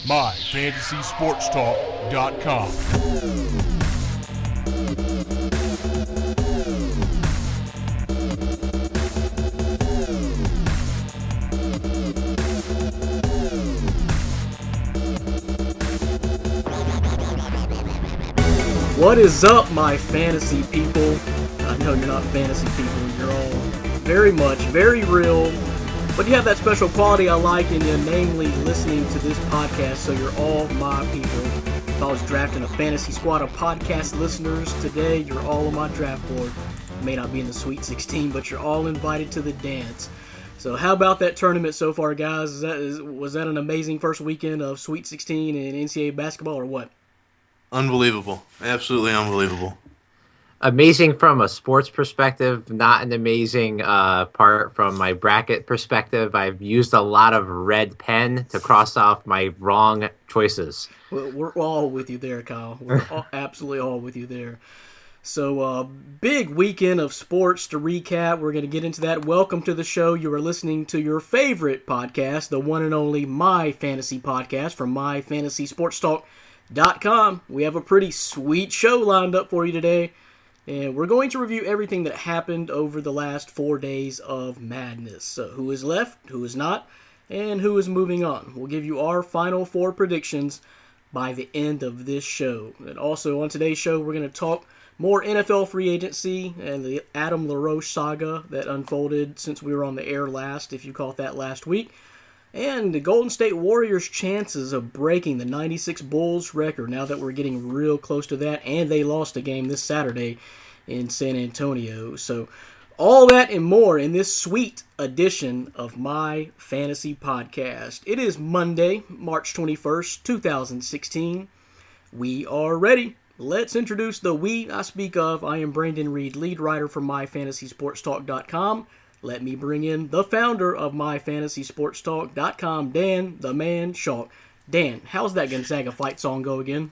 myfantasysportstalk.com. What is up, my fantasy people? I know you're not fantasy people. You're all very real. But you have that special quality I like in you, namely listening to this podcast, so you're all my people. If I was drafting a fantasy squad of podcast listeners today, you're all on my draft board. You may not be in the Sweet 16, but you're all invited to the dance. So how about that tournament so far, guys? Was that an amazing first weekend of Sweet 16 and NCAA basketball, or what? Unbelievable. Absolutely unbelievable. Amazing from a sports perspective, not an amazing part from my bracket perspective. I've used a lot of red pen to cross off my wrong choices. Well, we're all with you there, Kyle. We're absolutely all with you there. So, big weekend of sports to recap. We're going to get into that. Welcome to the show. You are listening to your favorite podcast, the one and only My Fantasy Podcast from myfantasysportstalk.com. We have a pretty sweet show lined up for you today, and we're going to review everything that happened over the last 4 days of madness. So who is left, who is not, and who is moving on. We'll give you our final four predictions by the end of this show. And also on today's show, we're going to talk more NFL free agency and the LaRoche saga that unfolded since we were on the air last, if you caught that last week. And the Golden State Warriors' chances of breaking the 96 Bulls record now that we're getting real close to that. And they lost a game this Saturday in San Antonio. So all that and more in this sweet edition of My Fantasy Podcast. It is Monday, March 21st, 2016. We are ready. Let's introduce the we I speak of. I am Brandon Reed, lead writer for myfantasysportstalk.com. Let me bring in the founder of myfantasysportstalk.com, Dan, the man, Schalk. Dan, how's that Gonzaga fight song go again?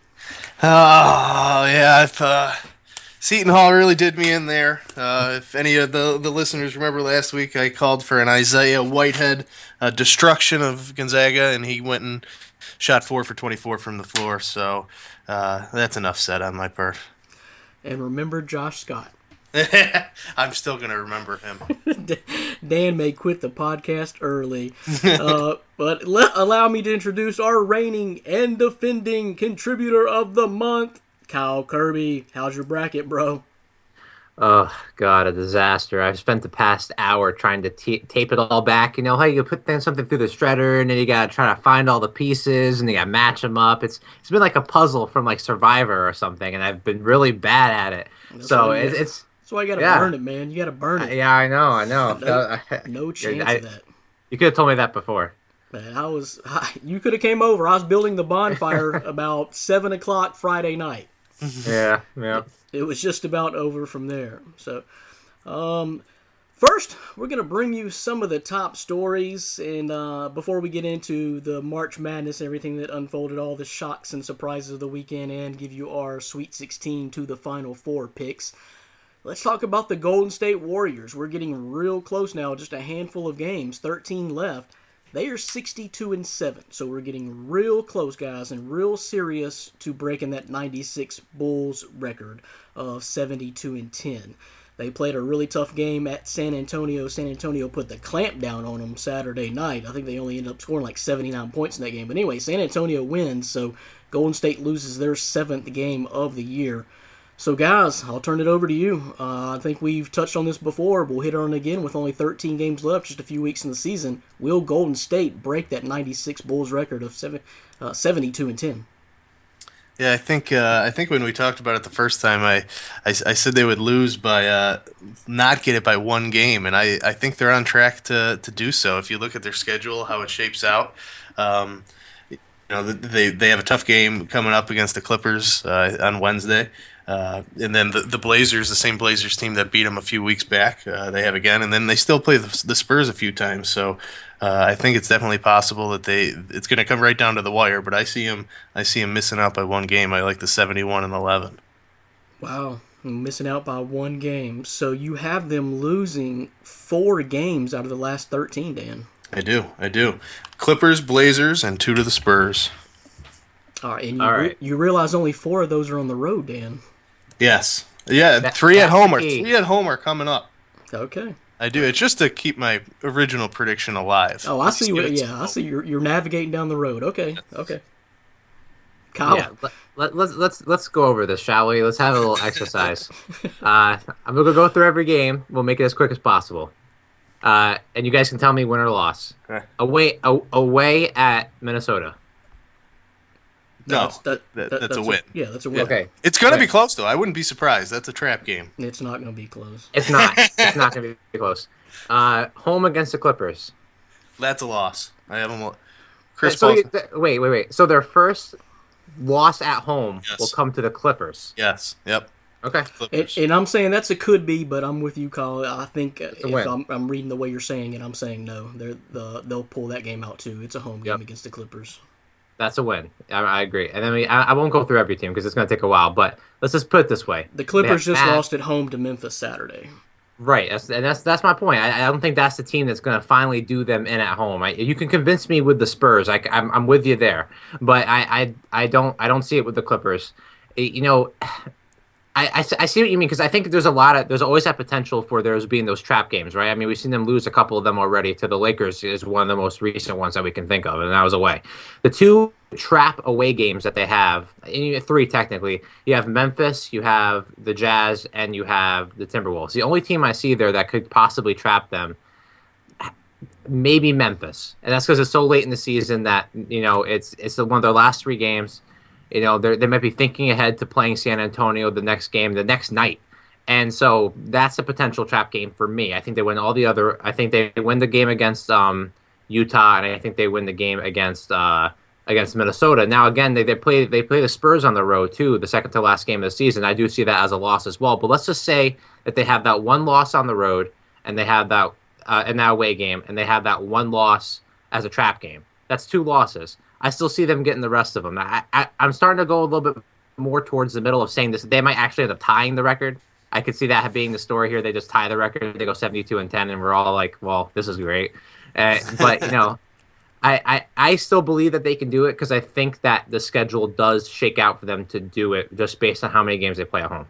Oh, yeah. Seton Hall really did me in there. If any of the listeners remember last week, I called for an Isaiah Whitehead destruction of Gonzaga, and he went and shot 4 for 24 from the floor. So that's enough said on my part. And remember Josh Scott. I'm still going to remember him. Dan may quit the podcast early. But allow me to introduce our reigning and defending contributor of the month, Kyle Kirby. How's your bracket, bro? Oh, God, a disaster. I've spent the past hour trying to tape it all back. You know how you put something through the shredder, and then you got to try to find all the pieces, and you got to match them up. It's been like a puzzle from like Survivor or something, and I've been really bad at it. That's why you got to burn it, man. You got to burn it. Yeah, I know. No chance of that. You could have told me that before. Man, you could have came over. I was building the bonfire about 7 o'clock Friday night. Yeah. It was just about over from there. So, first, we're going to bring you some of the top stories. And before we get into the March Madness, everything that unfolded, all the shocks and surprises of the weekend, and give you our Sweet 16 to the Final Four picks, let's talk about the Golden State Warriors. We're getting real close now, just a handful of games, 13 left. They are 62-7, so we're getting real close, guys, and real serious to breaking that 96 Bulls record of 72-10. They played a really tough game at San Antonio. San Antonio put the clamp down on them Saturday night. I think they only ended up scoring like 79 points in that game. But anyway, San Antonio wins, so Golden State loses their 7th game of the year. So, guys, I'll turn it over to you. I think we've touched on this before. We'll hit on it again with only 13 games left, just a few weeks in the season. Will Golden State break that 96 Bulls record of 72-10? Yeah, I think when we talked about it the first time, I said they would lose by not get it by one game, and I think they're on track to do so. If you look at their schedule, how it shapes out, they have a tough game coming up against the Clippers on Wednesday. And then the Blazers, the same Blazers team that beat them a few weeks back, they have again. And then they still play the Spurs a few times. So I think it's definitely possible that it's going to come right down to the wire. But I see them missing out by one game. I like the 71-11. Wow, missing out by one game. So you have them losing 4 games out of the last 13, Dan. I do. Clippers, Blazers, and 2 to the Spurs. All right, and All right. you realize only 4 of those are on the road, Dan. Yes. Yeah, That- three at that's home the are key. 3 at home are coming up. Okay. I do. It's just to keep my original prediction alive. Oh, I Just see. give it some Yeah, I hope. see. You're navigating down the road. Okay. Okay. Kyle. Yeah, let's go over this, shall we? Let's have a little exercise. I'm gonna go through every game. We'll make it as quick as possible. And you guys can tell me win or loss. Okay. Away at Minnesota. No, That's that's a win. Yeah, that's a win. Okay. It's going to Okay. be close, though. I wouldn't be surprised. That's a trap game. It's not going to be close. It's not. It's not gonna be close. Home against the Clippers. That's a loss. I have them. Chris So Paul. wait. So their first loss at home Yes. will come to the Clippers. Yes. Yep. Okay. Clippers. And I'm saying that's a could be, but I'm with you, Kyle. I think if win. I'm reading the way you're saying it, I'm saying no. They'll pull that game out too. It's a home game Yep. against the Clippers. That's a win. I agree. And then I won't go through every team because it's going to take a while. But let's just put it this way: The Clippers They have just Matt- lost at home to Memphis Saturday. Right, that's my point. I don't think that's the team that's going to finally do them in at home. You can convince me with the Spurs. I'm with you there, but I don't see it with the Clippers. You know, I see what you mean because I think there's always that potential for there's being those trap games, right? I mean, we've seen them lose a couple of them already to the Lakers is one of the most recent ones that we can think of, and that was away. The 2 trap away games that they have, 3 technically, you have Memphis, you have the Jazz, and you have the Timberwolves. The only team I see there that could possibly trap them, maybe Memphis, and that's because it's so late in the season that it's one of their last 3 games. They might be thinking ahead to playing San Antonio the next game, the next night. And so that's a potential trap game for me. I think they win all the other. I think they win the game against Utah, and I think they win the game against Minnesota. Now again, they play the Spurs on the road too, the second to last game of the season. I do see that as a loss as well. But let's just say that they have that one loss on the road, and they have that in that away game, and they have that one loss as a trap game. That's 2 losses. I still see them getting the rest of them. I'm starting to go a little bit more towards the middle of saying this. They might actually end up tying the record. I could see that being the story here. They just tie the record. They go 72-10, and we're all like, well, this is great. But, I still believe that they can do it because I think that the schedule does shake out for them to do it just based on how many games they play at home.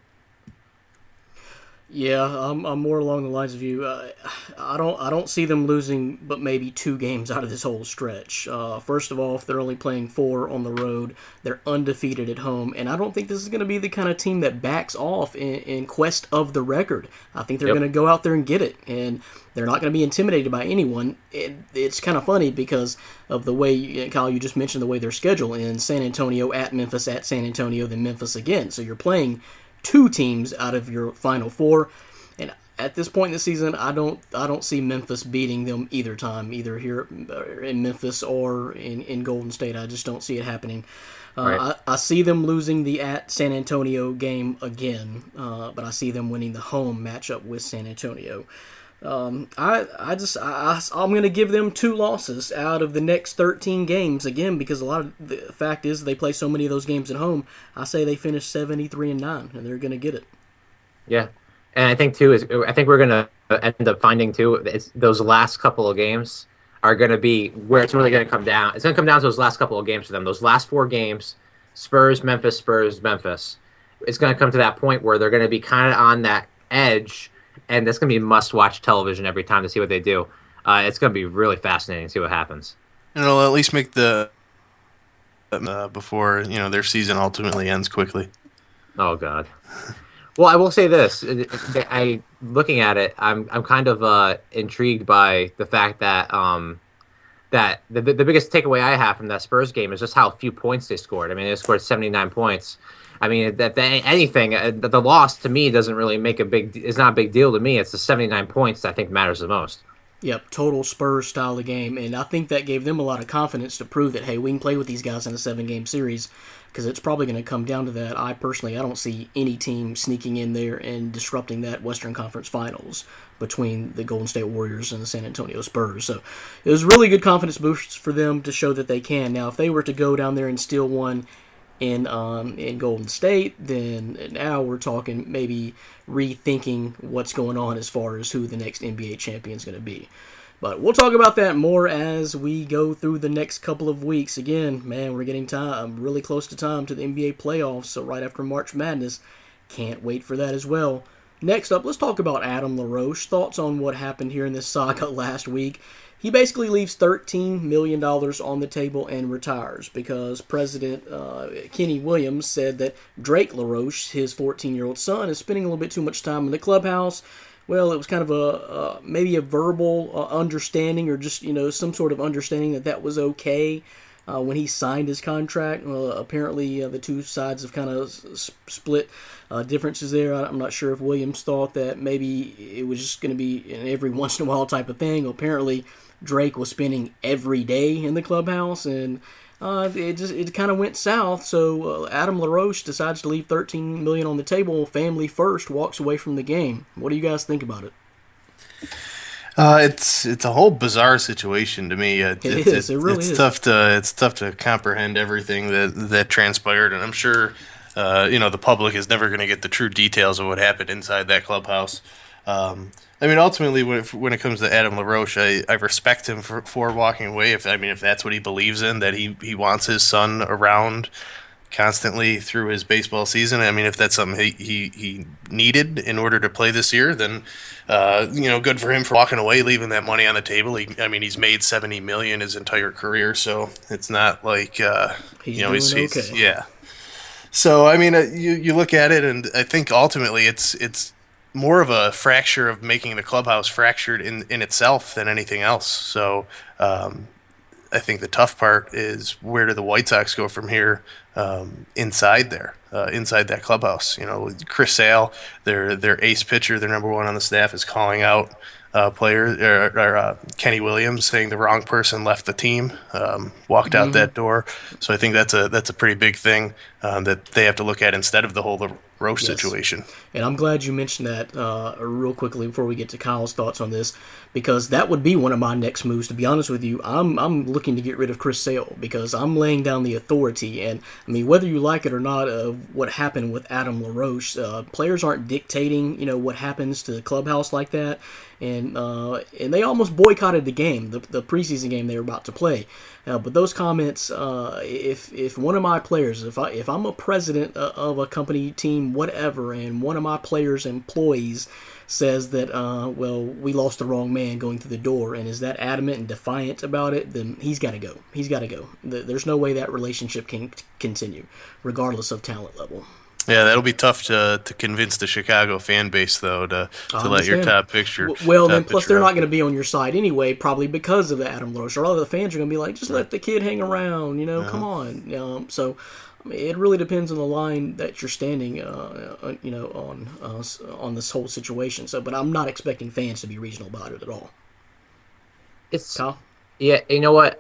Yeah, I'm more along the lines of you. I don't see them losing, but maybe 2 games out of this whole stretch. First of all, if they're only playing 4 on the road, they're undefeated at home, and I don't think this is going to be the kind of team that backs off in quest of the record. I think they're going to go out there and get it, and they're not going to be intimidated by anyone. It's kind of funny because of the way, Kyle, you just mentioned the way their schedule ends: San Antonio at Memphis, at San Antonio, then Memphis again. So you're playing 2 teams out of your final 4, and at this point in the season, I don't see Memphis beating them either time, either here in Memphis or in Golden State. I just don't see it happening. Right. I see them losing the at San Antonio game again, but I see them winning the home matchup with San Antonio. I'm going to give them 2 losses out of the next 13 games again because a lot of the fact is they play so many of those games at home. I say they finish 73-9 and they're going to get it. Yeah, and I think too I think we're going to end up finding too those last couple of games are going to be where it's really going to come down. It's going to come down to those last couple of games for them. Those last 4 games, Spurs, Memphis. It's going to come to that point where they're going to be kind of on that edge. And that's going to be must-watch television every time to see what they do. It's going to be really fascinating to see what happens. And it'll at least make the before their season ultimately ends quickly. Oh God. Well, I will say this: looking at it, I'm kind of intrigued by the fact that that the biggest takeaway I have from that Spurs game is just how few points they scored. I mean, they scored 79 points. I mean, the loss to me doesn't really it's not a big deal to me. It's the 79 points that I think matters the most. Yep, total Spurs style of game, and I think that gave them a lot of confidence to prove that, hey, we can play with these guys in a 7-game series, because it's probably going to come down to that. I don't see any team sneaking in there and disrupting that Western Conference Finals between the Golden State Warriors and the San Antonio Spurs. So it was really good confidence boosts for them to show that they can. Now, if they were to go down there and steal one in Golden State, then now we're talking maybe rethinking what's going on as far as who the next NBA champion is going to be. But we'll talk about that more as we go through the next couple of weeks. Again, man, we're getting really close to time to the NBA playoffs, so right after March Madness. Can't wait for that as well. Next up, let's talk about Adam LaRoche. Thoughts on what happened here in this saga last week. He basically leaves $13 million on the table and retires because President Kenny Williams said that Drake LaRoche, his 14-year-old son, is spending a little bit too much time in the clubhouse. Well, it was kind of maybe a verbal understanding or just, some sort of understanding that was okay when he signed his contract. Well, apparently the two sides have kind of split differences there. I'm not sure if Williams thought that maybe it was just going to be an every once in a while type of thing. Apparently Drake was spending every day in the clubhouse, and it kind of went south. So Adam LaRoche decides to leave $13 million on the table. Family first, walks away from the game. What do you guys think about it? It's a whole bizarre situation to me. It really is. It's tough to comprehend everything that transpired, and I'm sure the public is never going to get the true details of what happened inside that clubhouse. Ultimately, when it comes to Adam LaRoche, I respect him for walking away. If that's what he believes in, that he wants his son around constantly through his baseball season. If that's something he needed in order to play this year, then good for him for walking away, leaving that money on the table. He's made $70 million his entire career, so it's not like he's okay. Yeah. So you look at it, and I think ultimately it's more of a fracture of making the clubhouse fractured in itself than anything else. So I think the tough part is, where do the White Sox go from here inside that clubhouse? Chris Sale, their ace pitcher, their number one on the staff, is calling out Kenny Williams, saying the wrong person left the team, walked out that door. So I think that's a pretty big thing that they have to look at instead of the whole LaRoche situation. And I'm glad you mentioned that real quickly before we get to Kyle's thoughts on this, because that would be one of my next moves. To be honest with you, I'm looking to get rid of Chris Sale because I'm laying down the authority. And whether you like it or not, what happened with Adam LaRoche, players aren't dictating what happens to the clubhouse like that. And they almost boycotted the game, the preseason game they were about to play. But those comments, if one of my players, if I'm a president of a company, team, whatever, and one of my players' employees says that, we lost the wrong man going through the door, and is that adamant and defiant about it, then he's got to go. He's got to go. There's no way that relationship can continue, regardless of talent level. Yeah, that'll be tough to convince the Chicago fan base, though, to let your top picture. Well, then plus they're not going to be on your side anyway, probably because of the Adam LaRoche. Or all the fans are going to be like, just let the kid hang around, come on. So it really depends on the line that you're standing, on this whole situation. So, but I'm not expecting fans to be reasonable about it at all. Kyle? Yeah, you know what?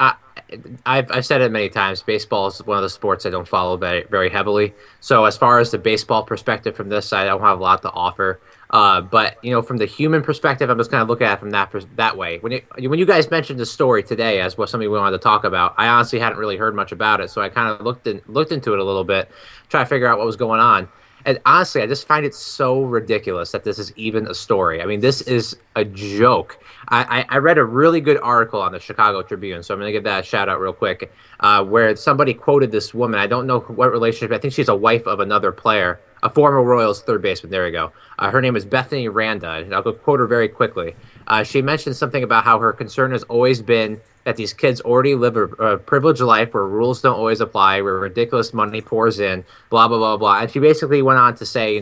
I've said it many times. Baseball is one of the sports I don't follow very, very heavily. So as far as the baseball perspective from this side, I don't have a lot to offer. But from the human perspective, I'm just kind of looking at it from that way. When you guys mentioned the story today as something we wanted to talk about, I honestly hadn't really heard much about it. So I kind of looked into it a little bit, try to figure out what was going on. And honestly, I just find it so ridiculous that this is even a story. This is a joke. I read a really good article on the Chicago Tribune, so I'm going to give that a shout out real quick, where somebody quoted this woman. I don't know what relationship. I think she's a wife of another player, a former Royals third baseman. There we go. Her name is Bethany Randa, and I'll go quote her very quickly. She mentioned something about how her concern has always been that these kids already live a privileged life where rules don't always apply, where ridiculous money pours in, blah, blah, blah, blah. And she basically went on to say,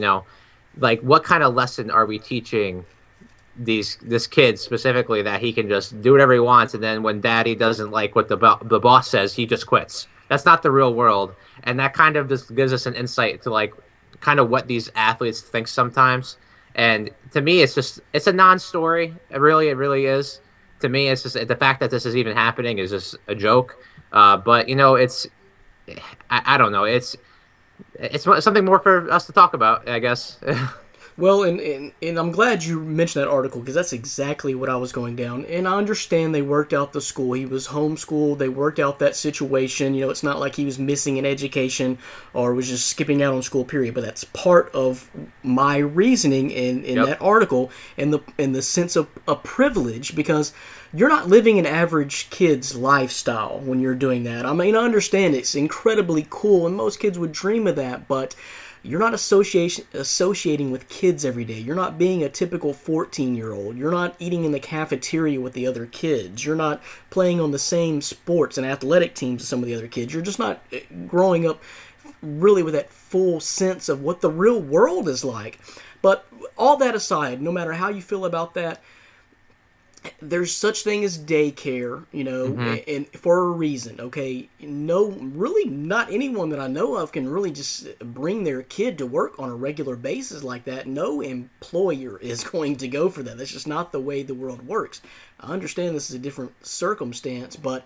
what kind of lesson are we teaching this kid specifically, that he can just do whatever he wants, and then when daddy doesn't like what the boss says, he just quits? That's not the real world. And that kind of just gives us an insight to kind of what these athletes think sometimes. And to me, it's a non-story. It really is. To me, it's just the fact that this is even happening is just a joke. But it's, I don't know. It's something more for us to talk about, I guess. Well, and I'm glad you mentioned that article because that's exactly what I was going down. And I understand they worked out the school. He was homeschooled. They worked out that situation. You know, it's not like he was missing an education or was just skipping out on school, period. But that's part of my reasoning in that article and the sense of a privilege because you're not living an average kid's lifestyle when you're doing that. I mean, I understand it's incredibly cool, and most kids would dream of that, but you're not associating with kids every day. You're not being a typical 14-year-old. You're not eating in the cafeteria with the other kids. You're not playing on the same sports and athletic teams as some of the other kids. You're just not growing up really with that full sense of what the real world is like. But all that aside, no matter how you feel about that, there's such thing as daycare, you know, and for a reason, okay? No, really not anyone that I know of can really just bring their kid to work on a regular basis like that. No employer is going to go for that. That's just not the way the world works. I understand this is a different circumstance, but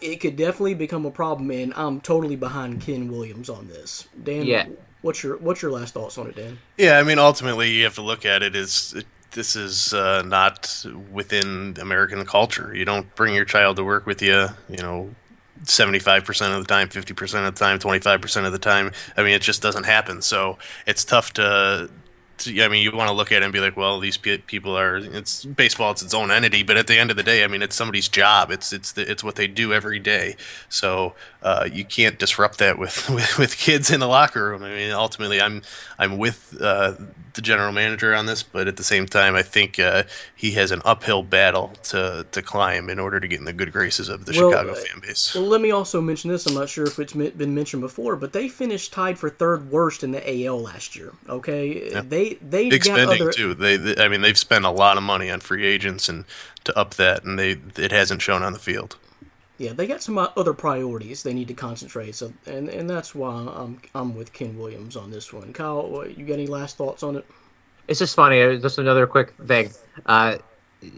it could definitely become a problem, and I'm totally behind Ken Williams on this. Dan, what's your last thoughts on it, Dan? Yeah, I mean, ultimately, you have to look at it as this is not within American culture. You don't bring your child to work with you, 75% of the time, 50% of the time, 25% of the time. I mean, it just doesn't happen. So it's tough to I mean, you want to look at it and be like, well, these people are. It's baseball; it's its own entity. But at the end of the day, I mean, it's somebody's job. It's what they do every day. So you can't disrupt that with kids in the locker room. I mean, ultimately, I'm with the general manager on this, but at the same time, I think he has an uphill battle to climb in order to get in the good graces of the Chicago fan base. Well, let me also mention this. I'm not sure if it's been mentioned before, but they finished tied for third worst in the AL last year. Okay, yeah. They big got spending too. I mean, they've spent a lot of money on free agents and to up that, and it hasn't shown on the field. Yeah, they got some other priorities they need to concentrate. So, and that's why I'm with Ken Williams on this one. Kyle, you got any last thoughts on it? It's just funny. Just another quick thing. I'm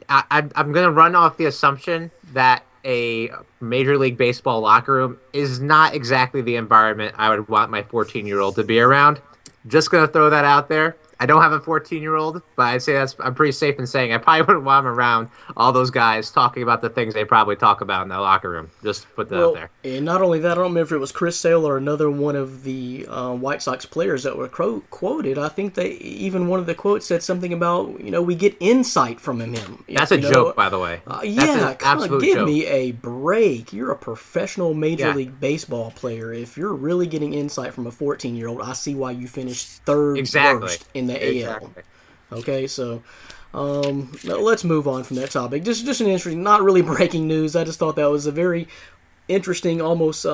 going to run off the assumption that a Major League Baseball locker room is not exactly the environment I would want my 14-year-old to be around. Just going to throw that out there. I don't have a 14-year-old, but I'd say I'm pretty safe in saying I probably wouldn't want him around all those guys talking about the things they probably talk about in the locker room. Just put that out there. And not only that, I don't remember if it was Chris Sale or another one of the White Sox players that were quoted. I think even one of the quotes said something about, we get insight from him. That's a joke, by the way. Give me a break. You're a professional Major League Baseball player. If you're really getting insight from a 14-year-old, I see why you finished third worst in the AL. Okay, so let's move on from that topic. Just an interesting, not really breaking news. I just thought that was a very interesting, almost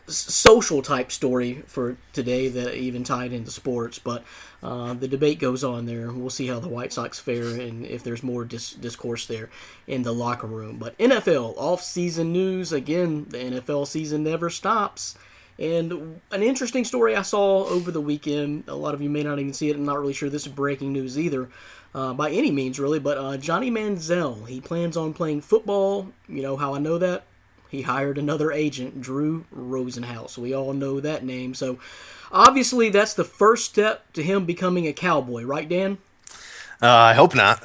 social type story for today that even tied into sports. But the debate goes on there. We'll see how the White Sox fare and if there's more discourse there in the locker room. But NFL off-season news. Again, the NFL season never stops. And an interesting story I saw over the weekend, a lot of you may not even see it, I'm not really sure this is breaking news either, by any means really, but Johnny Manziel, he plans on playing football. You know how I know that? He hired another agent, Drew Rosenhaus. We all know that name. So obviously that's the first step to him becoming a Cowboy, right, Dan? I hope not.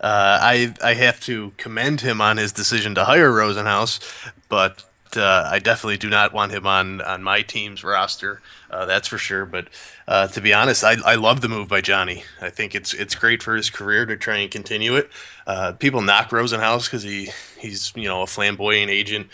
I have to commend him on his decision to hire Rosenhaus, but I definitely do not want him on my team's roster. That's for sure. But to be honest, I love the move by Johnny. I think it's great for his career to try and continue it. People knock Rosenhaus because he's a flamboyant agent.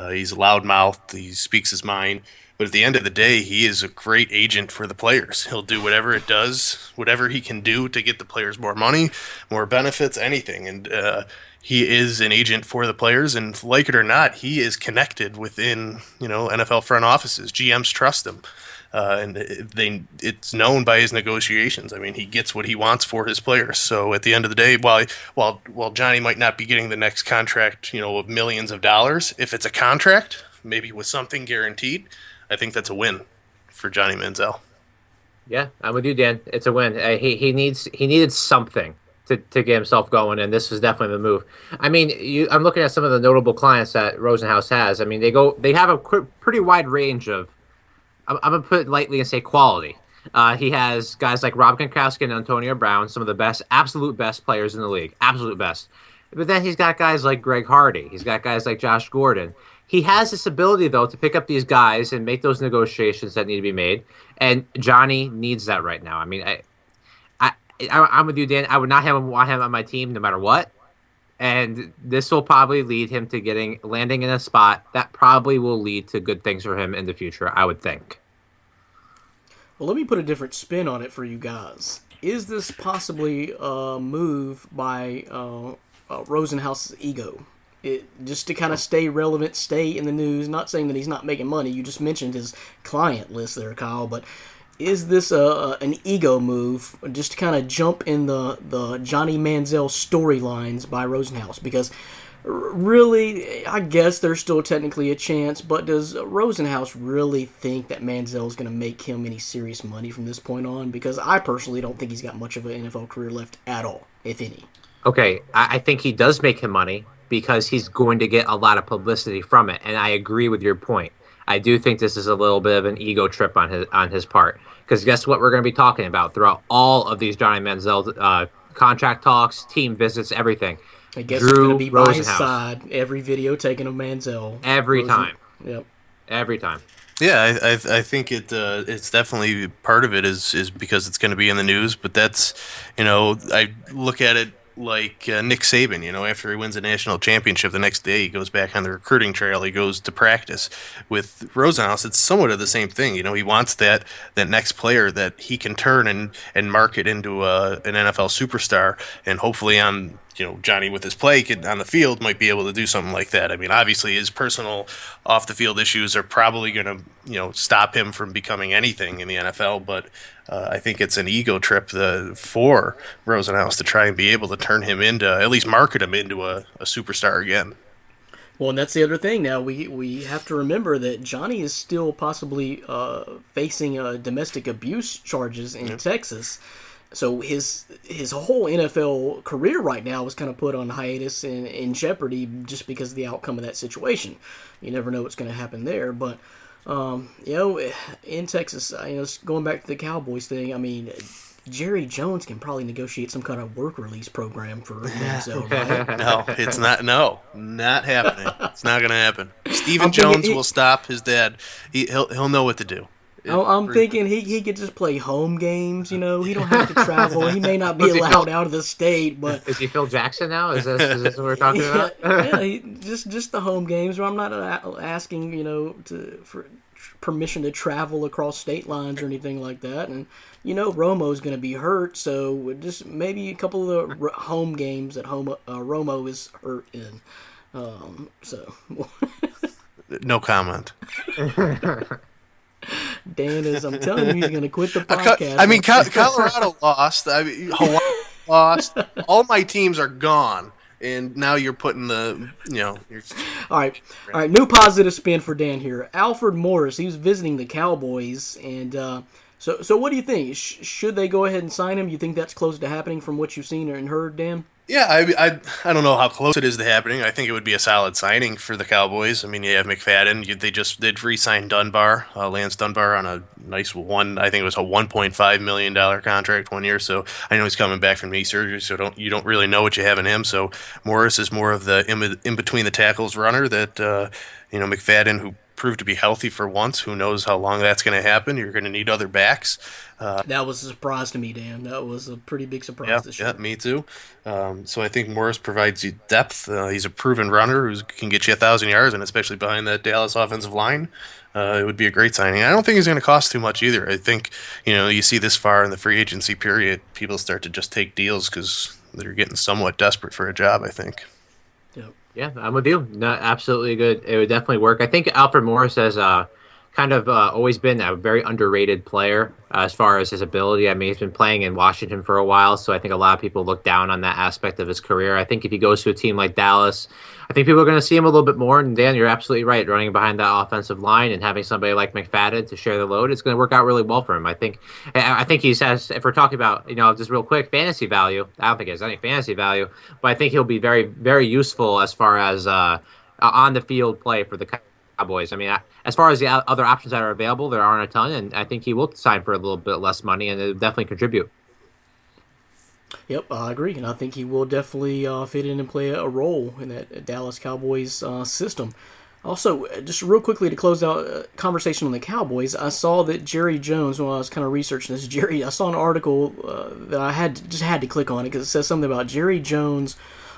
He's loudmouthed. He speaks his mind. But at the end of the day, he is a great agent for the players. He'll do whatever it does, whatever he can do to get the players more money, more benefits, anything. And he is an agent for the players, and like it or not, he is connected within NFL front offices. GMs trust him, and it's known by his negotiations. I mean, he gets what he wants for his players. So at the end of the day, while Johnny might not be getting the next contract, of millions of dollars, if it's a contract, maybe with something guaranteed, I think that's a win for Johnny Manziel. Yeah, I'm with you, Dan. It's a win. He needed something to get himself going, and this is definitely the move. I mean, I'm looking at some of the notable clients that Rosenhaus has. I mean, they have a pretty wide range of, I'm gonna put it lightly and say quality. He has guys like Rob Gronkowski and Antonio Brown, some of the best, absolute best players in the league, absolute best. But then he's got guys like Greg Hardy. He's got guys like Josh Gordon. He has this ability, though, to pick up these guys and make those negotiations that need to be made. And Johnny needs that right now. I mean, I, I'm with you, Dan. I would not want him on my team no matter what. And this will probably lead him to landing in a spot that probably will lead to good things for him in the future, I would think. Well, let me put a different spin on it for you guys. Is this possibly a move by Rosenhaus's ego? Just to kind of stay relevant, stay in the news. Not saying that he's not making money. You just mentioned his client list there, Kyle. But is this an ego move just to kind of jump in the Johnny Manziel storylines by Rosenhaus? Because really, I guess there's still technically a chance, but does Rosenhaus really think that Manziel is going to make him any serious money from this point on? Because I personally don't think he's got much of an NFL career left at all, if any. Okay, I think he does make him money because he's going to get a lot of publicity from it, and I agree with your point. I do think this is a little bit of an ego trip on his part, because guess what we're going to be talking about throughout all of these Johnny Manziel contract talks, team visits, everything. I guess it's going to be by his side every video taken of Manziel. Every time. Yep. Every time. Yeah, I think it's definitely part of it is because it's going to be in the news, but that's, I look at it like Nick Saban, after he wins a national championship, the next day he goes back on the recruiting trail, he goes to practice. With Rosenhaus, it's somewhat of the same thing. He wants that next player that he can turn and market into an NFL superstar, and hopefully on Johnny with his play on the field might be able to do something like that. I mean, obviously his personal off the field issues are probably going to stop him from becoming anything in the NFL, but I think it's an ego trip for Rosenhaus to try and be able to turn him into, at least market him into a superstar again. Well, and that's the other thing now. We have to remember that Johnny is still possibly facing domestic abuse charges in Texas. So his whole NFL career right now was kind of put on hiatus and in jeopardy just because of the outcome of that situation. You never know what's going to happen there. But, in Texas, going back to the Cowboys thing, I mean, Jerry Jones can probably negotiate some kind of work release program for Manziel, right? No, it's not. No, not happening. It's not going to happen. Stephen Jones will stop his dad. He'll know what to do. I'm thinking he could just play home games, He don't have to travel. He may not be allowed out of the state, but... Is he Phil Jackson now? Is this what we're talking about? Yeah, just the home games, where I'm not asking, for permission to travel across state lines or anything like that. And, Romo's going to be hurt, so just maybe a couple of the home games that Romo is hurt in. No comment. Dan I'm telling you, he's going to quit the podcast. I mean, Colorado lost. Hawaii lost. All my teams are gone, and now you're putting the, All right. New positive spin for Dan here. Alfred Morris, he was visiting the Cowboys, and so what do you think? Should they go ahead and sign him? You think that's close to happening from what you've seen and heard, Dan? Yeah, I don't know how close it is to happening. I think it would be a solid signing for the Cowboys. I mean, you have McFadden. They just did re-sign Dunbar, Lance Dunbar, on a nice I think it was a $1.5 million contract 1 year. So I know he's coming back from knee surgery, so you don't really know what you have in him. So Morris is more of the in between the tackles runner that McFadden, who proved to be healthy for once. Who knows how long that's going to happen? You're going to need other backs. That was a surprise to me, Dan. That was a pretty big surprise this year. Yeah, me too. So I think Morris provides you depth. He's a proven runner who can get you 1,000 yards, and especially behind that Dallas offensive line, it would be a great signing. I don't think he's going to cost too much either. I think, you see this far in the free agency period, people start to just take deals because they're getting somewhat desperate for a job, I think. Yeah, I'm with you. No, absolutely good. It would definitely work. I think Alfred Morris has kind of always been a very underrated player as far as his ability. I mean, he's been playing in Washington for a while, so I think a lot of people look down on that aspect of his career. I think if he goes to a team like Dallas, I think people are going to see him a little bit more. And Dan, you're absolutely right. Running behind that offensive line and having somebody like McFadden to share the load, it's going to work out really well for him. I think he says, if we're talking about, just real quick, fantasy value, I don't think he has any fantasy value, but I think he'll be very, very useful as far as on the field play for the Cowboys. I mean, as far as the other options that are available, there aren't a ton, and I think he will sign for a little bit less money, and it'll definitely contribute. Yep, I agree, and I think he will definitely fit in and play a role in that Dallas Cowboys system. Also, just real quickly to close out conversation on the Cowboys, I saw that Jerry Jones, when I was kind of researching this, I saw an article that I had to click on it because it says something about Jerry Jones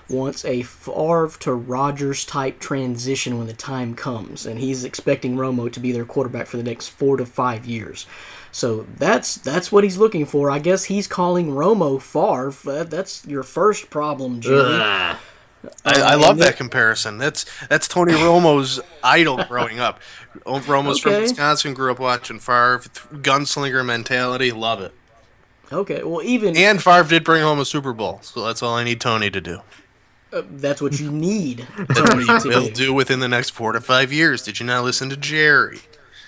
wants a Favre to Rodgers type transition when the time comes, and he's expecting Romo to be their quarterback for the next 4 to 5 years. So that's what he's looking for. I guess he's calling Romo Favre. That's your first problem, Jerry. I love that comparison. That's Tony Romo's idol growing up. Romo's from Wisconsin, grew up watching Favre, gunslinger mentality. Love it. Okay, well, and Favre did bring home a Super Bowl, so that's all I need Tony to do. That's what you need. Tony will do within the next 4 to 5 years. Did you not listen to Jerry?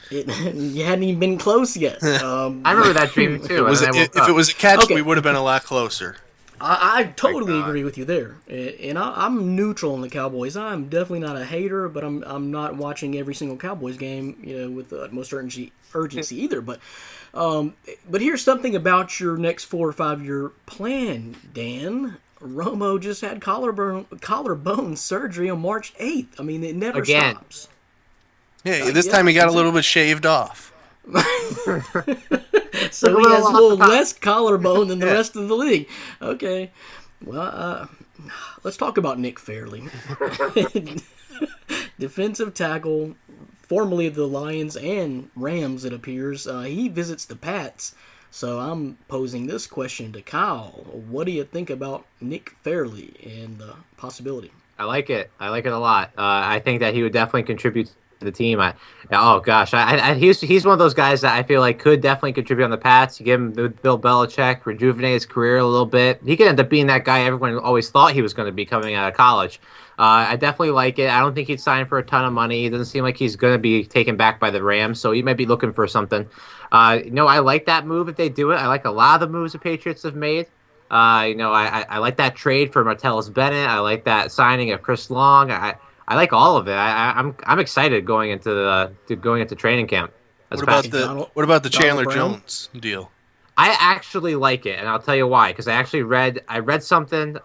You hadn't even been close yet. I remember that dream too. If it was a catch, we would have been a lot closer. I totally agree with you there, and I'm neutral on the Cowboys. I'm definitely not a hater, but I'm not watching every single Cowboys game, with the utmost urgency either. But here's something about your next 4 or 5 year plan, Dan. Romo just had collarbone surgery on March 8th. I mean, it never stops. Yeah, this time he got a little bit shaved off. So he has a little less collarbone than the rest of the league. Okay. Well, let's talk about Nick Fairley. Defensive tackle, formerly of the Lions and Rams, it appears. He visits the Pats. So I'm posing this question to Kyle. What do you think about Nick Fairley and the possibility? I like it. I like it a lot. I think that he would definitely contribute to the team. He's one of those guys that I feel like could definitely contribute on the Pats. You give him Bill Belichick, rejuvenate his career a little bit. He could end up being that guy everyone always thought he was going to be coming out of college. I definitely like it. I don't think he'd sign for a ton of money. It doesn't seem like he's going to be taken back by the Rams, so he might be looking for something. I like that move if they do it. I like a lot of the moves the Patriots have made. I like that trade for Martellus Bennett. I like that signing of Chris Long. I like all of it. I'm excited going into training camp. What about the Chandler Jones deal? I actually like it, and I'll tell you why. Because I read something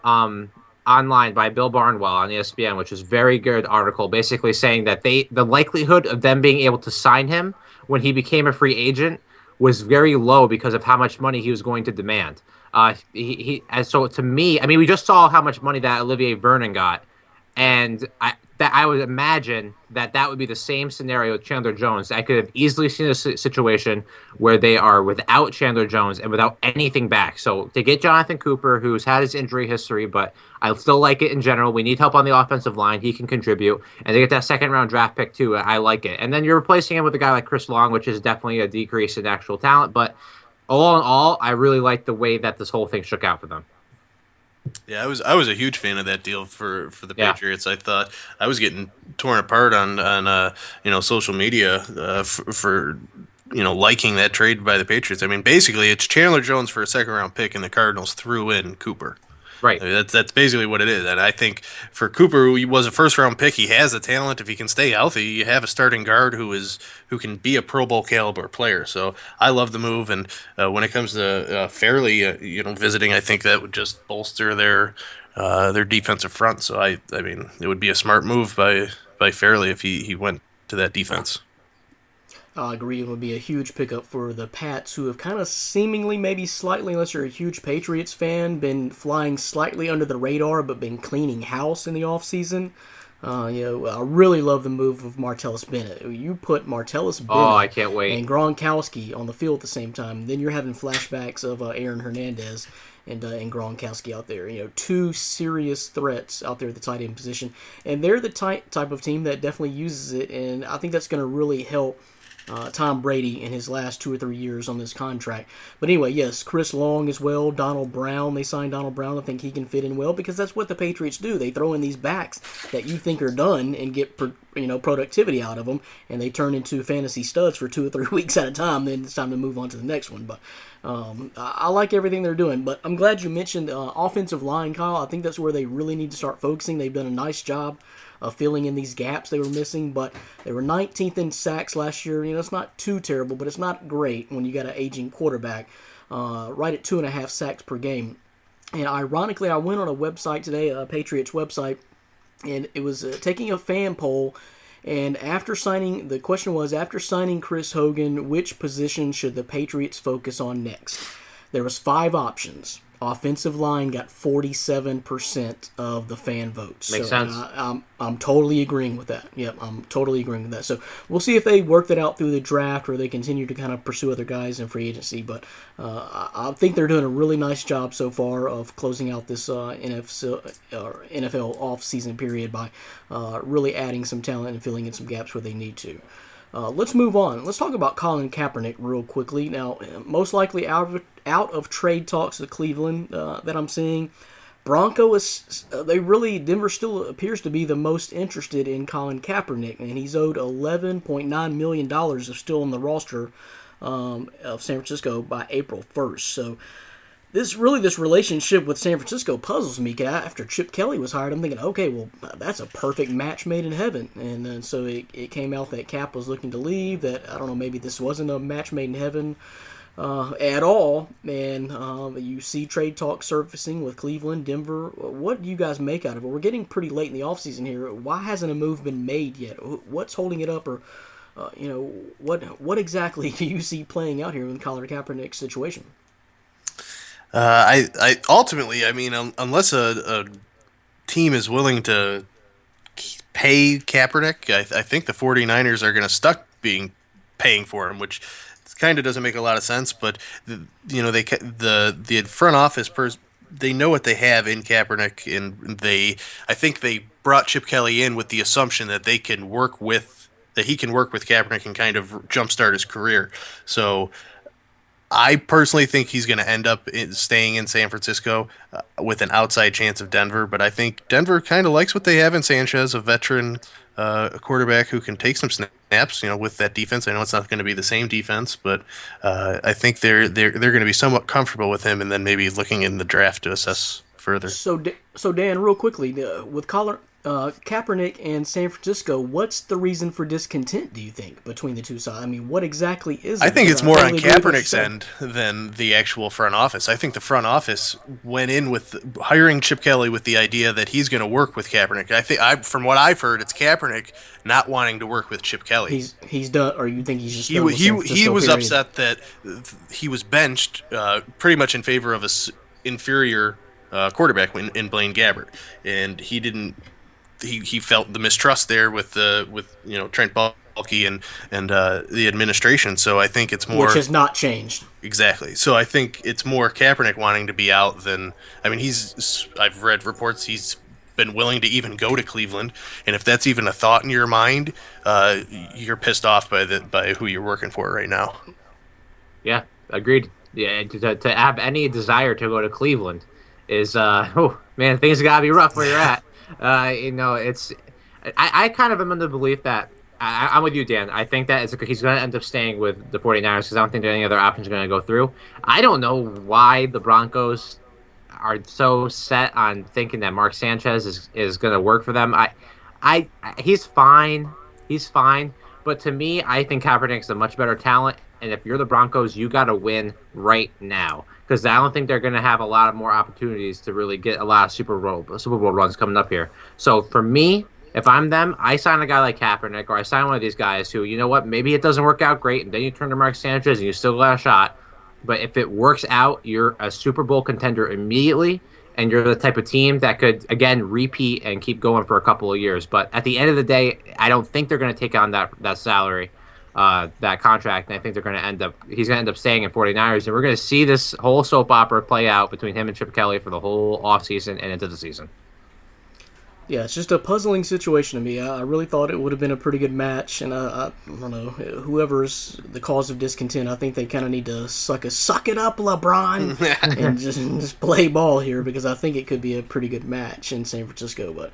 online by Bill Barnwell on ESPN, which is a very good article, basically saying that the likelihood of them being able to sign him when he became a free agent was very low because of how much money he was going to demand. So to me, I mean, we just saw how much money that Olivier Vernon got, and I would imagine that would be the same scenario with Chandler Jones. I could have easily seen a situation where they are without Chandler Jones and without anything back. So to get Jonathan Cooper, who's had his injury history, but I still like it in general. We need help on the offensive line. He can contribute. And to get that second-round draft pick, too, I like it. And then you're replacing him with a guy like Chris Long, which is definitely a decrease in actual talent. But all in all, I really like the way that this whole thing shook out for them. Yeah, I was a huge fan of that deal for the Patriots. I thought I was getting torn apart on social media for liking that trade by the Patriots. I mean, basically it's Chandler Jones for a second round pick, and the Cardinals threw in Cooper. Right. I mean, that's basically what it is. And I think for Cooper, who was a first-round pick, he has the talent. If he can stay healthy, you have a starting guard who can be a Pro Bowl caliber player. So I love the move. And when it comes to Fairley, visiting, I think that would just bolster their defensive front. So I mean, it would be a smart move by Fairley if he went to that defense. I agree. It would be a huge pickup for the Pats, who have kind of seemingly, maybe slightly, unless you're a huge Patriots fan, been flying slightly under the radar, but been cleaning house in the offseason. I really love the move of Martellus Bennett. You put Martellus Bennett I can't wait. and Gronkowski on the field at the same time, then you're having flashbacks of Aaron Hernandez and Gronkowski out there. Two serious threats out there at the tight end position. And they're the type of team that definitely uses it, and I think that's going to really help Tom Brady in his last 2 or 3 years on this contract. But anyway, yes, Chris Long as well, Donald Brown. They signed Donald Brown. I think he can fit in well because that's what the Patriots do. They throw in these backs that you think are done and get productivity out of them, and they turn into fantasy studs for 2 or 3 weeks at a time. Then it's time to move on to the next one. But I like everything they're doing. But I'm glad you mentioned offensive line, Kyle. I think that's where they really need to start focusing. They've done a nice job filling in these gaps they were missing. But they were 19th in sacks last year. It's not too terrible, but it's not great when you got an aging quarterback. Right at 2.5 sacks per game. And ironically, I went on a website today, a Patriots website, and it was taking a fan poll. And the question was, after signing Chris Hogan, which position should the Patriots focus on next? There was 5 options. Offensive line got 47% of the fan votes. Makes sense. I'm totally agreeing with that. Yep, I'm totally agreeing with that. So we'll see if they work that out through the draft or they continue to kind of pursue other guys in free agency. But I think they're doing a really nice job so far of closing out this NFL off-season period by really adding some talent and filling in some gaps where they need to. Let's move on. Let's talk about Colin Kaepernick real quickly. Now, most likely out of trade talks with Cleveland that I'm seeing, Denver still appears to be the most interested in Colin Kaepernick, and he's owed $11.9 million of still on the roster of San Francisco by April 1st. So this relationship with San Francisco puzzles me. After Chip Kelly was hired, I'm thinking, okay, well, that's a perfect match made in heaven. And then so it came out that Cap was looking to leave, that, I don't know, maybe this wasn't a match made in heaven at all. And you see trade talk surfacing with Cleveland, Denver. What do you guys make out of it? We're getting pretty late in the offseason here. Why hasn't a move been made yet? What's holding it up? Or, what exactly do you see playing out here in Colin Kaepernick's situation? I ultimately, unless a team is willing to pay Kaepernick, I think the 49ers are going to paying for him, which kind of doesn't make a lot of sense. But the front office they know what they have in Kaepernick, and I think they brought Chip Kelly in with the assumption that he can work with Kaepernick and kind of jumpstart his career. So I personally think he's going to end up staying in San Francisco with an outside chance of Denver, but I think Denver kind of likes what they have in Sanchez, a veteran quarterback who can take some snaps, with that defense. I know it's not going to be the same defense, but I think they're going to be somewhat comfortable with him, and then maybe looking in the draft to assess further. So Dan, real quickly, with Kaepernick and San Francisco, what's the reason for discontent, do you think, between the two sides? What exactly is it? I think it's more on Kaepernick's end than the actual front office. I think the front office went in with hiring Chip Kelly with the idea that he's going to work with Kaepernick. From what I've heard, it's Kaepernick not wanting to work with Chip Kelly. He's done, or you think he's just he was upset that he was benched pretty much in favor of a inferior quarterback in Blaine Gabbert, and he didn't. He felt the mistrust there with Trent Baalke and the administration. So I think it's more, which has not changed exactly. So I think it's more Kaepernick wanting to be out than I've read reports he's been willing to even go to Cleveland, and if that's even a thought in your mind, you're pissed off by who you're working for right now. Yeah, agreed. Yeah, to have any desire to go to Cleveland is things gotta be rough where you're at. It's I kind of am in the belief that I'm with you, Dan. I think that he's going to end up staying with the 49ers because I don't think there are any other options going to go through. I don't know why the Broncos are so set on thinking that Mark Sanchez is going to work for them. He's fine. But to me, I think Kaepernick's a much better talent. And if you're the Broncos, you got to win right now. Because I don't think they're going to have a lot of more opportunities to really get a lot of Super Bowl runs coming up here. So for me, if I'm them, I sign a guy like Kaepernick, or I sign one of these guys who, you know what, maybe it doesn't work out great, and then you turn to Mark Sanchez and you still got a shot. But if it works out, you're a Super Bowl contender immediately, and you're the type of team that could, again, repeat and keep going for a couple of years. But at the end of the day, I don't think they're going to take on that salary. That contract, and I think he's going to end up staying in 49ers, and we're going to see this whole soap opera play out between him and Chip Kelly for the whole offseason and into the season. Yeah, it's just a puzzling situation to me. I really thought it would have been a pretty good match, and I don't know, whoever's the cause of discontent, I think they kind of need to suck it up, LeBron, and just play ball here, because I think it could be a pretty good match in San Francisco, but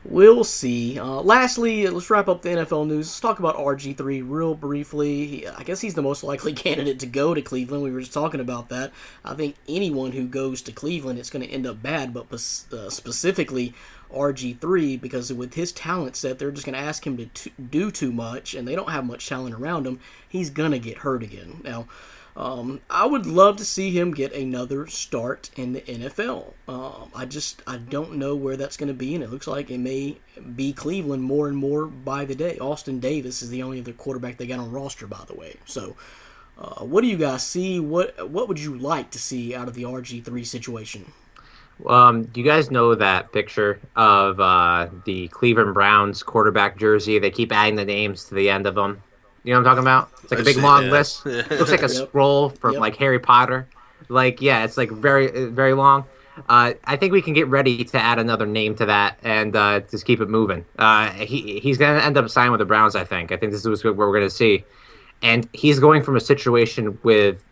we'll see. Lastly, let's wrap up the NFL news. Let's talk about RG3 real briefly. I guess he's the most likely candidate to go to Cleveland. We were just talking about that. I think anyone who goes to Cleveland, it's going to end up bad, but specifically RG3, because with his talent set, they're just going to ask him to do too much, and they don't have much talent around him. He's going to get hurt again. Now, I would love to see him get another start in the NFL. I don't know where that's going to be, and it looks like it may be Cleveland more and more by the day. Austin Davis is the only other quarterback they got on roster, by the way. So, what do you guys see? What would you like to see out of the RG3 situation? Do you guys know that picture of the Cleveland Browns quarterback jersey? They keep adding the names to the end of them. You know what I'm talking about? It's like a big long list. It looks like a scroll from like Harry Potter. It's like very, very long. I think we can get ready to add another name to that and just keep it moving. He's going to end up signing with the Browns, I think. I think this is what we're going to see. And he's going from a situation with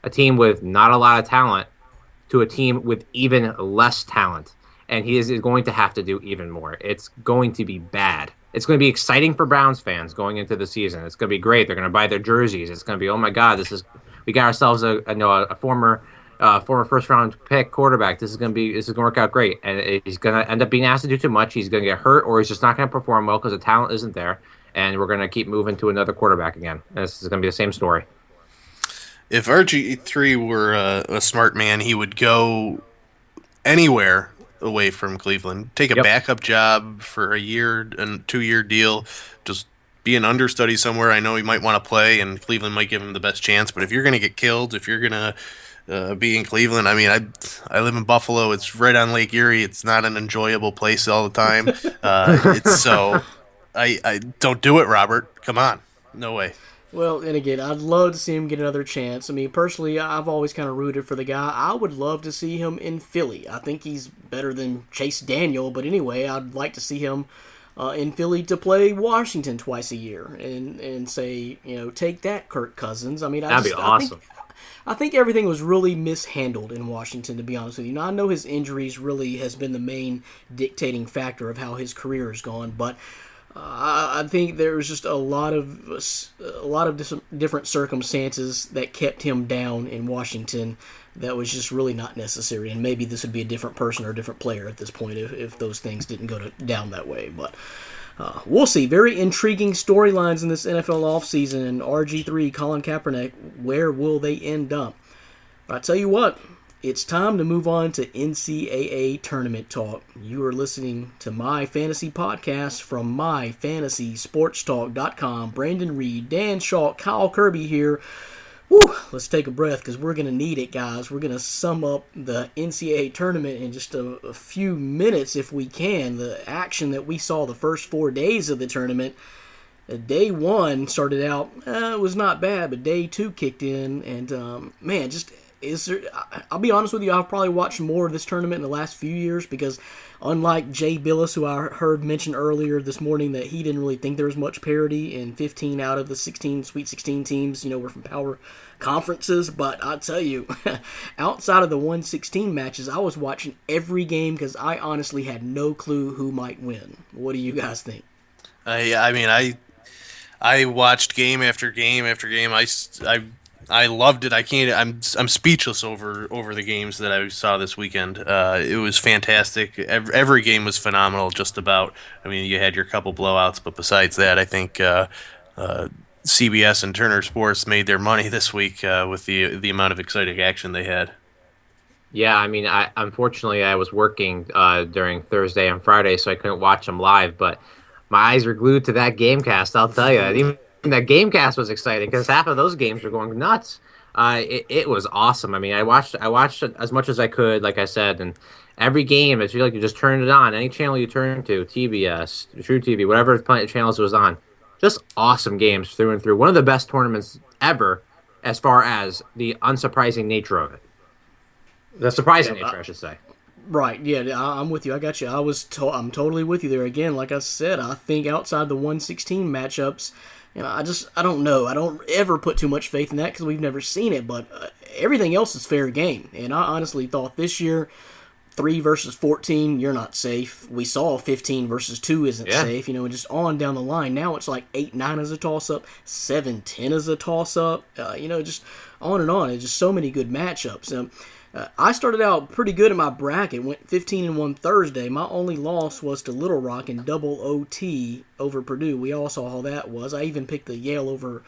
a team with not a lot of talent to a team with even less talent. And he is going to have to do even more. It's going to be bad. It's going to be exciting for Browns fans going into the season. It's going to be great. They're going to buy their jerseys. It's going to be, oh my God, we got ourselves a former first round pick quarterback. This is going to work out great. And he's going to end up being asked to do too much. He's going to get hurt, or he's just not going to perform well because the talent isn't there. And we're going to keep moving to another quarterback again. And this is going to be the same story. If RG3 were a smart man, he would go anywhere away from Cleveland, take a backup job for a year and 2-year deal, just be an understudy somewhere. I know he might want to play, and Cleveland might give him the best chance. But if you're going to get killed, if you're going to be in Cleveland, I mean, I live in Buffalo. It's right on Lake Erie. It's not an enjoyable place all the time. I don't do it, Robert. Come on, no way. Well, and again, I'd love to see him get another chance. I mean, personally, I've always kind of rooted for the guy. I would love to see him in Philly. I think he's better than Chase Daniel, but anyway, I'd like to see him in Philly to play Washington twice a year and say, take that, Kirk Cousins. I mean, that'd be awesome. I think everything was really mishandled in Washington, to be honest with you. Now, I know his injuries really has been the main dictating factor of how his career has gone, but I think there was just a lot of different circumstances that kept him down in Washington that was just really not necessary. And maybe this would be a different person or a different player at this point if those things didn't go down that way. But we'll see. Very intriguing storylines in this NFL offseason. And RG3, Colin Kaepernick, where will they end up? I tell you what. It's time to move on to NCAA tournament talk. You are listening to My Fantasy Podcast from MyFantasySportsTalk.com. Brandon Reed, Dan Shaw, Kyle Kirby here. Woo, let's take a breath because we're going to need it, guys. We're going to sum up the NCAA tournament in just a few minutes if we can. The action that we saw the first 4 days of the tournament. Day one started out, it was not bad, but day two kicked in, and I'll be honest with you, I've probably watched more of this tournament in the last few years because unlike Jay Billis, who I heard mention earlier this morning that he didn't really think there was much parity, and 15 out of the 16 Sweet 16 teams, were from power conferences. But I'll tell you, outside of the 1/16 matches, I was watching every game because I honestly had no clue who might win. What do you guys think? I watched game after game after game. I loved it. I'm speechless over the games that I saw this weekend. It was fantastic. Every game was phenomenal. Just about. I mean, you had your couple blowouts, but besides that, I think CBS and Turner Sports made their money this week with the amount of exciting action they had. Yeah, I mean, unfortunately I was working during Thursday and Friday, so I couldn't watch them live. But my eyes were glued to that GameCast. I'll tell you. Even that GameCast was exciting because half of those games were going nuts. It was awesome. I mean, I watched as much as I could, like I said, and every game, it's like you just turned it on. Any channel you turn to, TBS, True TV, whatever channels it was on, just awesome games through and through. One of the best tournaments ever as far as the unsurprising nature of it. The surprising nature, I should say. Right, yeah, I'm with you. I got you. I'm totally with you there. Again, like I said, I think outside the 1/16 matchups, I don't know. I don't ever put too much faith in that because we've never seen it, but everything else is fair game. And I honestly thought this year, 3 versus 14, you're not safe. We saw 15 versus 2 isn't safe, and just on down the line. Now it's like 8-9 is a toss-up, 7-10 is a toss-up, just on and on. It's just so many good matchups. I started out pretty good in my bracket. Went 15-1 Thursday. My only loss was to Little Rock in double OT over Purdue. We all saw how that was. I even picked the Yale over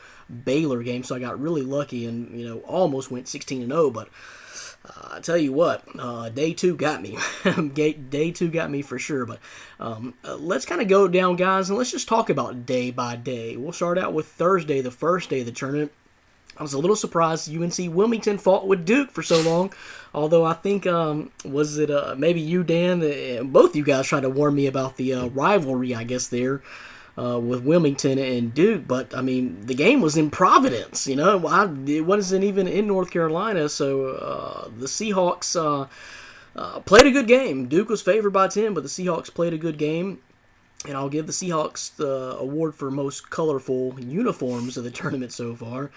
Baylor game, so I got really lucky and almost went 16-0. But I tell you what, day two got me. Day two got me for sure. But let's kind of go down, guys, and let's just talk about day by day. We'll start out with Thursday, the first day of the tournament. I was a little surprised UNC Wilmington fought with Duke for so long, although I think, was it maybe you, Dan, both you guys tried to warn me about the rivalry, I guess, there with Wilmington and Duke, but, I mean, the game was in Providence, it wasn't even in North Carolina, so the Seahawks played a good game. Duke was favored by 10, but the Seahawks played a good game. And I'll give the Seahawks the award for most colorful uniforms of the tournament so far.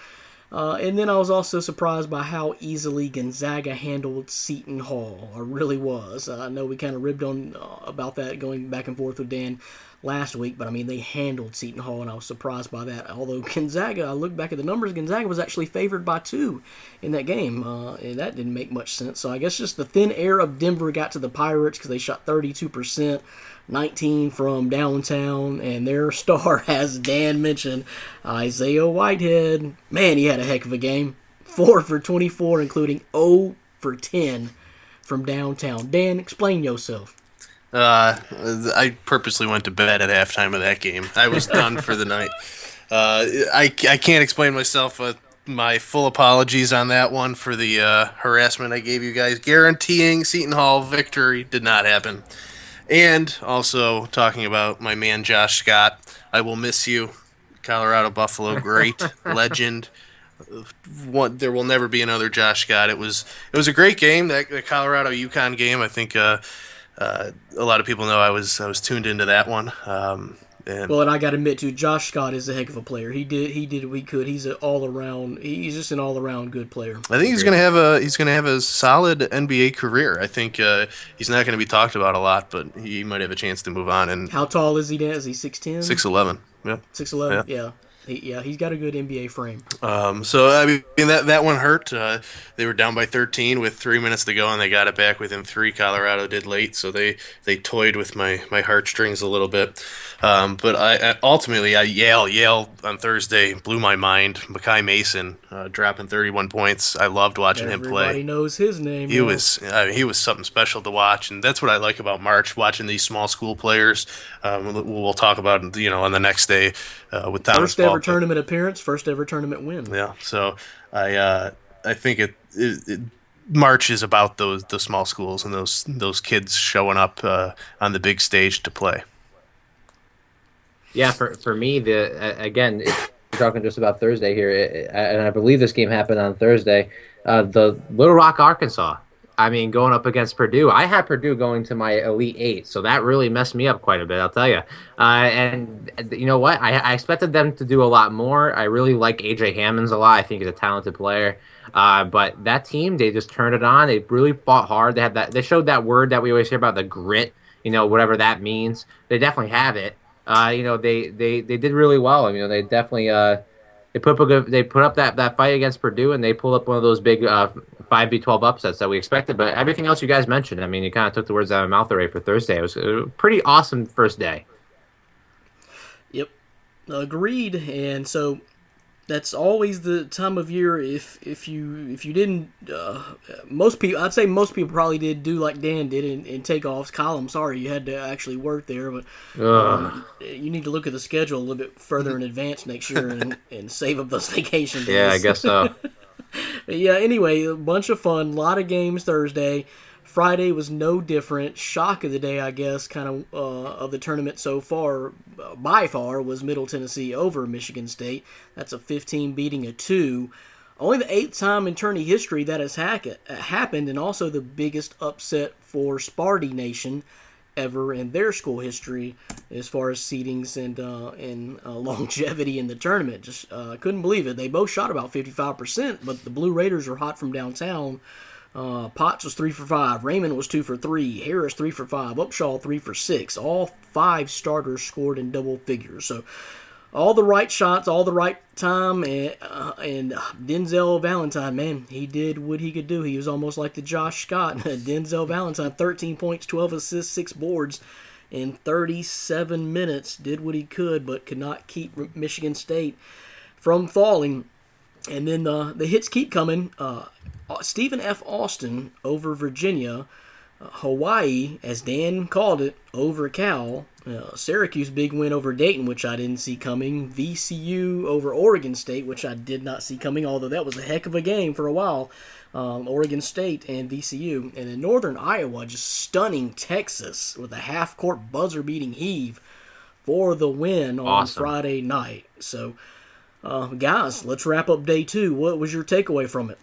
And then I was also surprised by how easily Gonzaga handled Seton Hall. I really was. I know we kind of ribbed on about that going back and forth with Dan last week, but I mean, they handled Seton Hall, and I was surprised by that. Although Gonzaga, I looked back at the numbers, Gonzaga was actually favored by 2 in that game, and that didn't make much sense. So I guess just the thin air of Denver got to the Pirates because they shot 32%. 19 from downtown, and their star, as Dan mentioned, Isaiah Whitehead. Man, he had a heck of a game. 4 for 24, including 0 for 10 from downtown. Dan, explain yourself. I purposely went to bed at halftime of that game. I was done for the night. I can't explain myself. My full apologies on that one for the harassment I gave you guys. Guaranteeing Seton Hall victory did not happen. And also talking about my man Josh Scott. I will miss you, Colorado Buffalo, great legend. There will never be another Josh Scott. It was a great game, that the Colorado UConn game. I think a lot of people know I was tuned into that one. And I got to admit too, Josh Scott is a heck of a player. He did what he could. He's just an all around good player. I think he's gonna have a solid NBA career. I think he's not gonna be talked about a lot, but he might have a chance to move on. And how tall is he? Dan? Is he 6'10"? 6'11". Yeah. 6'11". Yeah. He's got a good NBA frame. So I mean that one hurt. They were down by 13 with 3 minutes to go, and they got it back within 3. Colorado did late, so they toyed with my heartstrings a little bit. But I ultimately Yale on Thursday blew my mind. Makai Mason dropping 31 points. I loved watching him play. Everybody knows his name. He was something special to watch, and that's what I like about March. Watching these small school players. We'll talk about on the next day with Thomas. First ever tournament appearance, first ever tournament win. Yeah, so I think March is about the small schools and those kids showing up on the big stage to play. Yeah, for me, again, we're talking just about Thursday here, and I believe this game happened on Thursday. The Little Rock, Arkansas. I mean, going up against Purdue. I had Purdue going to my Elite Eight, so that really messed me up quite a bit, I'll tell you. And you know what? I expected them to do a lot more. I really like A.J. Hammonds a lot. I think he's a talented player. But that team, they just turned it on. They really fought hard. They showed that word that we always hear about, the grit, whatever that means. They definitely have it. They did really well. They definitely they put up that fight against Purdue, and they pulled up one of those big 5v12 upsets that we expected. But everything else you guys mentioned, you kind of took the words out of my mouth already for Thursday. It was a pretty awesome first day. Yep, agreed. And so that's always the time of year. If you didn't, most people, I'd say most people probably did do like Dan did and take off. Colin, sorry you had to actually work there, but you need to look at the schedule a little bit further in advance next year and save up those vacation days. Yeah, I guess so. Yeah. Anyway, a bunch of fun, a lot of games Thursday. Friday was no different. Shock of the day, I guess, kind of the tournament so far, by far, was Middle Tennessee over Michigan State. That's a 15 beating a 2. Only the 8th time in tourney history that has happened, and also the biggest upset for Sparty Nation ever in their school history as far as seedings and longevity in the tournament. Just couldn't believe it. They both shot about 55%, but the Blue Raiders are hot from downtown. Potts was 3 for 5. Raymond was 2 for 3. Harris 3 for 5. Upshaw 3 for 6. All 5 starters scored in double figures. So all the right shots, all the right time, and Denzel Valentine, man, he did what he could do. He was almost like the Josh Scott. Denzel Valentine, 13 points, 12 assists, 6 boards in 37 minutes. Did what he could, but could not keep Michigan State from falling. And then the hits keep coming. Stephen F. Austin over Virginia. Hawaii, as Dan called it, over Cal. Syracuse big win over Dayton, which I didn't see coming. VCU over Oregon State, which I did not see coming, although that was a heck of a game for a while. Oregon State and VCU. And then Northern Iowa just stunning Texas with a half-court buzzer-beating heave for the win on Friday night. So, guys, let's wrap up day 2. What was your takeaway from it?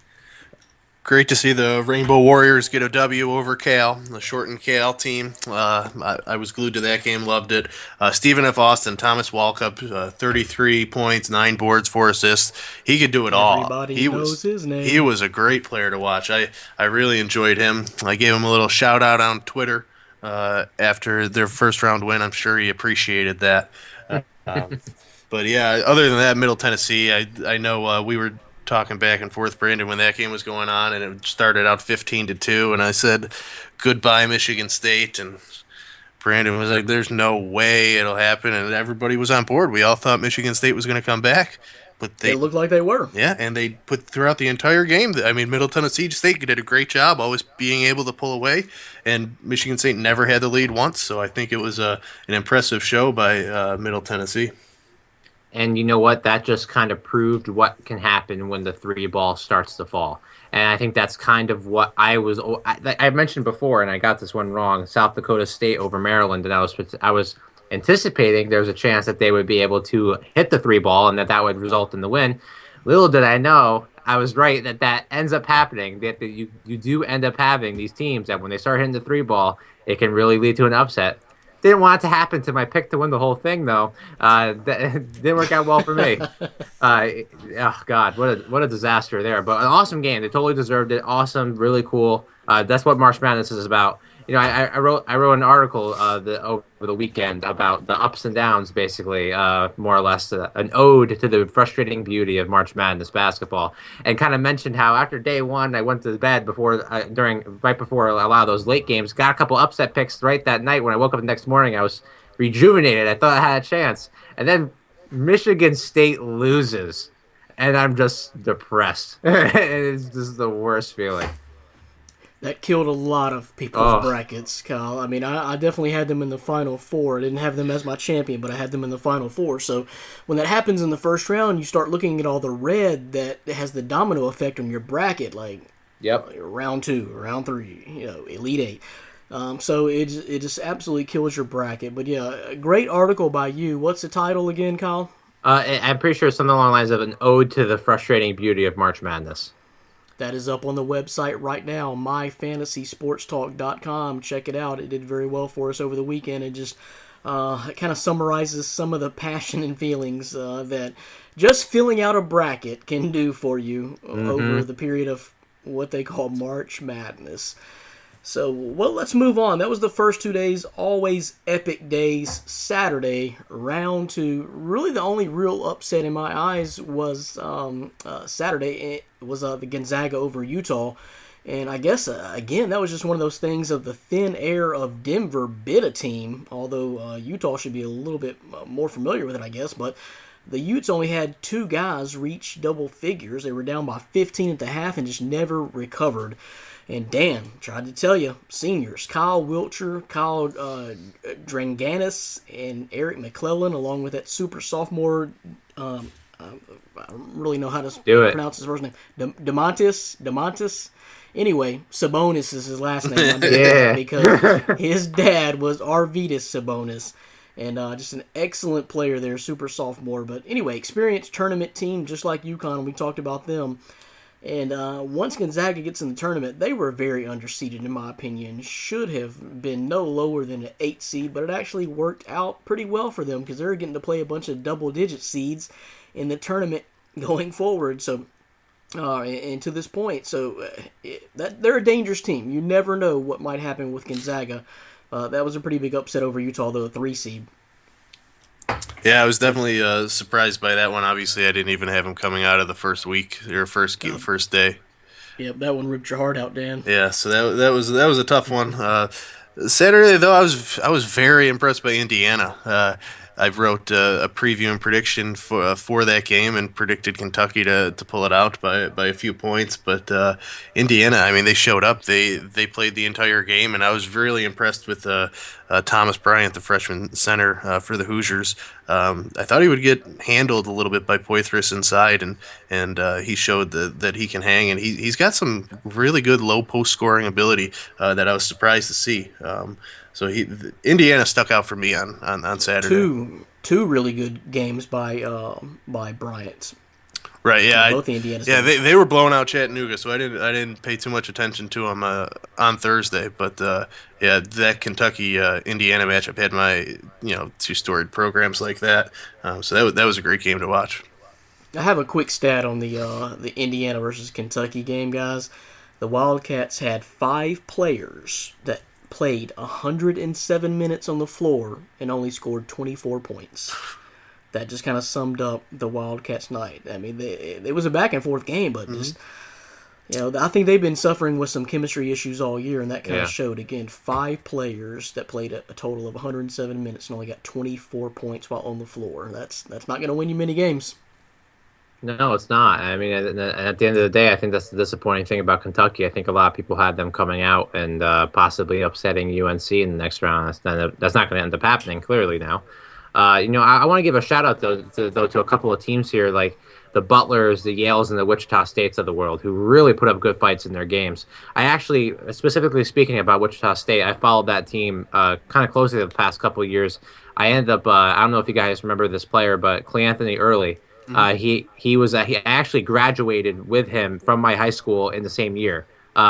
Great to see the Rainbow Warriors get a W over Cal, the shortened Cal team. I was glued to that game, loved it. Stephen F. Austin, Thomas Walkup, 33 points, 9 boards, 4 assists. He could do it all. Everybody knows his name. He was a great player to watch. I really enjoyed him. I gave him a little shout out on Twitter after their first round win. I'm sure he appreciated that. But yeah, other than that, Middle Tennessee, I know we were talking back and forth, Brandon, when that game was going on, and it started out 15-2, and I said, goodbye, Michigan State, and Brandon was like, there's no way it'll happen, and everybody was on board. We all thought Michigan State was going to come back, but they looked like they were. Yeah, and they put throughout the entire game. I mean, Middle Tennessee State did a great job always being able to pull away, and Michigan State never had the lead once, so I think it was an impressive show by Middle Tennessee. And you know what? That just kind of proved what can happen when the 3 ball starts to fall. And I think that's kind of what I mentioned before, and I got this one wrong. South Dakota State over Maryland, and I was anticipating there was a chance that they would be able to hit the 3 ball and that would result in the win. Little did I know, I was right that ends up happening. That you do end up having these teams that when they start hitting the 3 ball, it can really lead to an upset. Didn't want it to happen to my pick to win the whole thing, though. That didn't work out well for me. Oh, God, what a disaster there. But an awesome game. They totally deserved it. Awesome, really cool. That's what March Madness is about. You know, I wrote an article over the weekend about the ups and downs, basically, more or less, an ode to the frustrating beauty of March Madness basketball, and kind of mentioned how after day 1, I went to bed right before a lot of those late games, got a couple upset picks right that night. When I woke up the next morning, I was rejuvenated. I thought I had a chance, and then Michigan State loses, and I'm just depressed. It's just the worst feeling. That killed a lot of people's brackets, Kyle. I mean, I definitely had them in the Final Four. I didn't have them as my champion, but I had them in the Final Four. So when that happens in the first round, you start looking at all the red that has the domino effect on your bracket, like round 2, round 3, Elite 8. So it just absolutely kills your bracket. But yeah, a great article by you. What's the title again, Kyle? I'm pretty sure it's something along the lines of an ode to the frustrating beauty of March Madness. That is up on the website right now, myfantasysportstalk.com. Check it out. It did very well for us over the weekend. It just kind of summarizes some of the passion and feelings that just filling out a bracket can do for you over the period of what they call March Madness. So, well, let's move on. That was the first 2 days, always epic days. Saturday, round 2. Really, the only real upset in my eyes was Saturday. It was the Gonzaga over Utah. And I guess, again, that was just one of those things of the thin air of Denver bit a team, although Utah should be a little bit more familiar with it, I guess. But the Utes only had 2 guys reach double figures. They were down by 15 at the half and just never recovered. And Dan, tried to tell you, seniors, Kyle Wiltshire, Kyle Dranganis, and Eric McClellan, along with that super sophomore, I don't really know how to pronounce his first name, DeMontis. Anyway, Sabonis is his last name. Because his dad was Arvydas Sabonis. And just an excellent player there, super sophomore. But anyway, experienced tournament team, just like UConn. We talked about them. And once Gonzaga gets in the tournament, they were very underseeded, in my opinion. Should have been no lower than an 8 seed, but it actually worked out pretty well for them because they're getting to play a bunch of double-digit seeds in the tournament going forward. So, and to this point, so they're a dangerous team. You never know what might happen with Gonzaga. That was a pretty big upset over Utah, though, a 3 seed. Yeah, I was definitely surprised by that one. Obviously, I didn't even have him coming out of the first week or first day. Yep, that one ripped your heart out, Dan. Yeah, so that was a tough one. Saturday though, I was very impressed by Indiana. I wrote a preview and prediction for that game and predicted Kentucky to pull it out by a few points. But Indiana, I mean, they showed up. They played the entire game, and I was really impressed with Thomas Bryant, the freshman center for the Hoosiers. I thought he would get handled a little bit by Poitras inside, and he showed that he can hang, and he's got some really good low post scoring ability that I was surprised to see. So Indiana stuck out for me on Saturday. Two really good games by Bryant. Right, yeah, Both the Indiana yeah, teams. they were blowing out Chattanooga, so I didn't pay too much attention to them on Thursday, but yeah, that Kentucky Indiana matchup had my two storied programs like that, so that was a great game to watch. I have a quick stat on the Indiana versus Kentucky game, guys. The Wildcats had 5 players that played 107 minutes on the floor and only scored 24 points. That just kind of summed up the Wildcats' night. I mean, it was a back and forth game, but just I think they've been suffering with some chemistry issues all year, and that kind of showed. Again, 5 players that played a total of 107 minutes and only got 24 points while on the floor. That's not going to win you many games. No, it's not. I mean, at the end of the day, I think that's the disappointing thing about Kentucky. I think a lot of people had them coming out and possibly upsetting UNC in the next round. That's not going to end up happening, clearly now. I want to give a shout out to a couple of teams here, like the Butlers, the Yales, and the Wichita States of the world, who really put up good fights in their games. I actually, specifically speaking about Wichita State, I followed that team kind of closely the past couple of years. I ended up, I don't know if you guys remember this player, but Cleanthony Early. He actually graduated with him from my high school in the same year.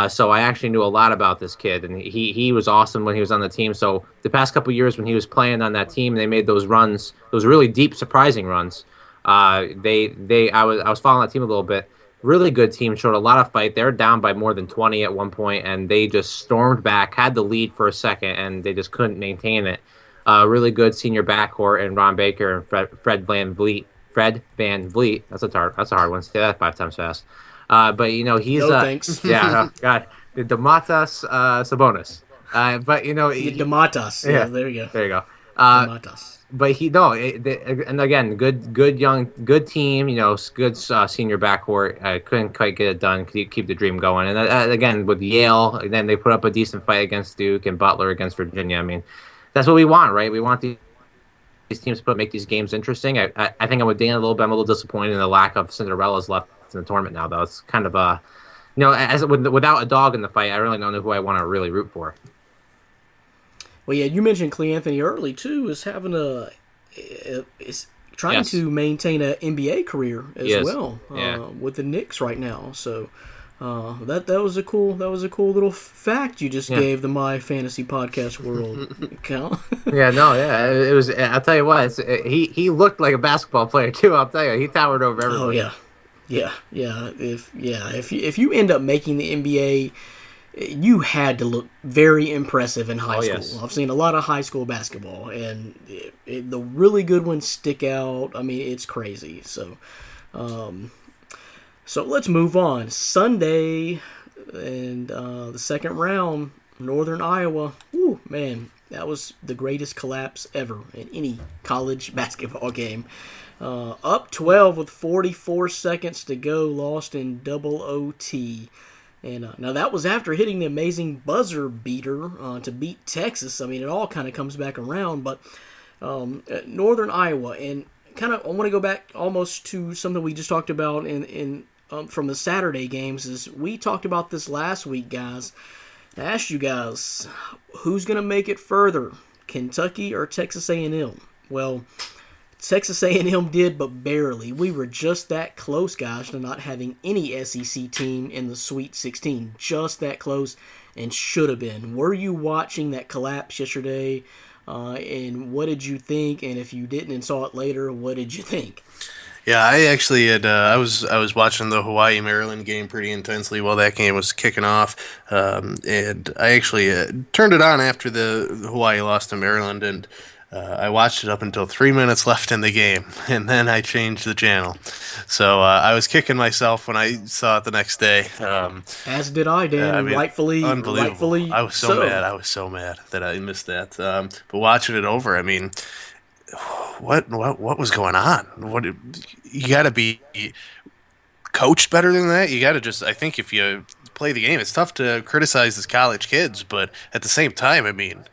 So I actually knew a lot about this kid, and he was awesome when he was on the team. So the past couple of years when he was playing on that team, they made those runs, those really deep, surprising runs. I was following that team a little bit. Really good team, showed a lot of fight. They were down by more than 20 at one point, and they just stormed back, had the lead for a second, and they just couldn't maintain it. Really good senior backcourt and Ron Baker and Fred Van Vliet. Fred Van Vliet. That's a hard one. Say that 5 times fast. But he's No thanks. yeah, God, the Domantas Sabonis. But Dematas. Yeah, there you go. There you go. Dematas. But and again, good team. Good senior backcourt. Couldn't quite get it done. Keep the dream going. And again, with Yale, and then they put up a decent fight against Duke and Butler against Virginia. I mean, that's what we want, right? We want these teams to make these games interesting. I think I'm with Dan a little bit. I'm a little disappointed in the lack of Cinderella's left in the tournament now, though. It's kind of without a dog in the fight, I really don't know who I want to really root for. Well, yeah, you mentioned Cleanthony Early too is having is trying to maintain an NBA career as well with the Knicks right now. So that was a cool little fact you just gave the My Fantasy Podcast world, Cal. It was. I'll tell you what, he looked like a basketball player too. I'll tell you, he towered over everybody. Oh yeah. If you end up making the NBA, you had to look very impressive in high school. Yes. I've seen a lot of high school basketball, and the really good ones stick out. I mean, it's crazy. So let's move on. Sunday, and the second round, Northern Iowa. Ooh, man, that was the greatest collapse ever in any college basketball game. Up 12 with 44 seconds to go, lost in double OT. And now that was after hitting the amazing buzzer beater to beat Texas. I mean, it all kind of comes back around. But Northern Iowa, and kind of I want to go back almost to something we just talked about in from the Saturday games. Is we talked about this last week, guys. I asked you guys, who's going to make it further, Kentucky or Texas A&M? Well, Texas A&M did, but barely. We were just that close, guys, to not having any SEC team in the Sweet 16. Just that close, and should have been. Were you watching that collapse yesterday? And what did you think? And if you didn't and saw it later, what did you think? Yeah, I actually had. I was watching the Hawaii Maryland game pretty intensely while that game was kicking off, and I actually turned it on after the Hawaii lost to Maryland, and I watched it up until 3 minutes left in the game, and then I changed the channel. So I was kicking myself when I saw it the next day. As did I, Dan, I and mean, unbelievable. rightfully I was so so. mad. I was so mad that I missed that. But watching it over, I mean, what was going on? What you got to be coached better than that. You got to just. I think if you play the game, it's tough to criticize these college kids, but at the same time, I mean,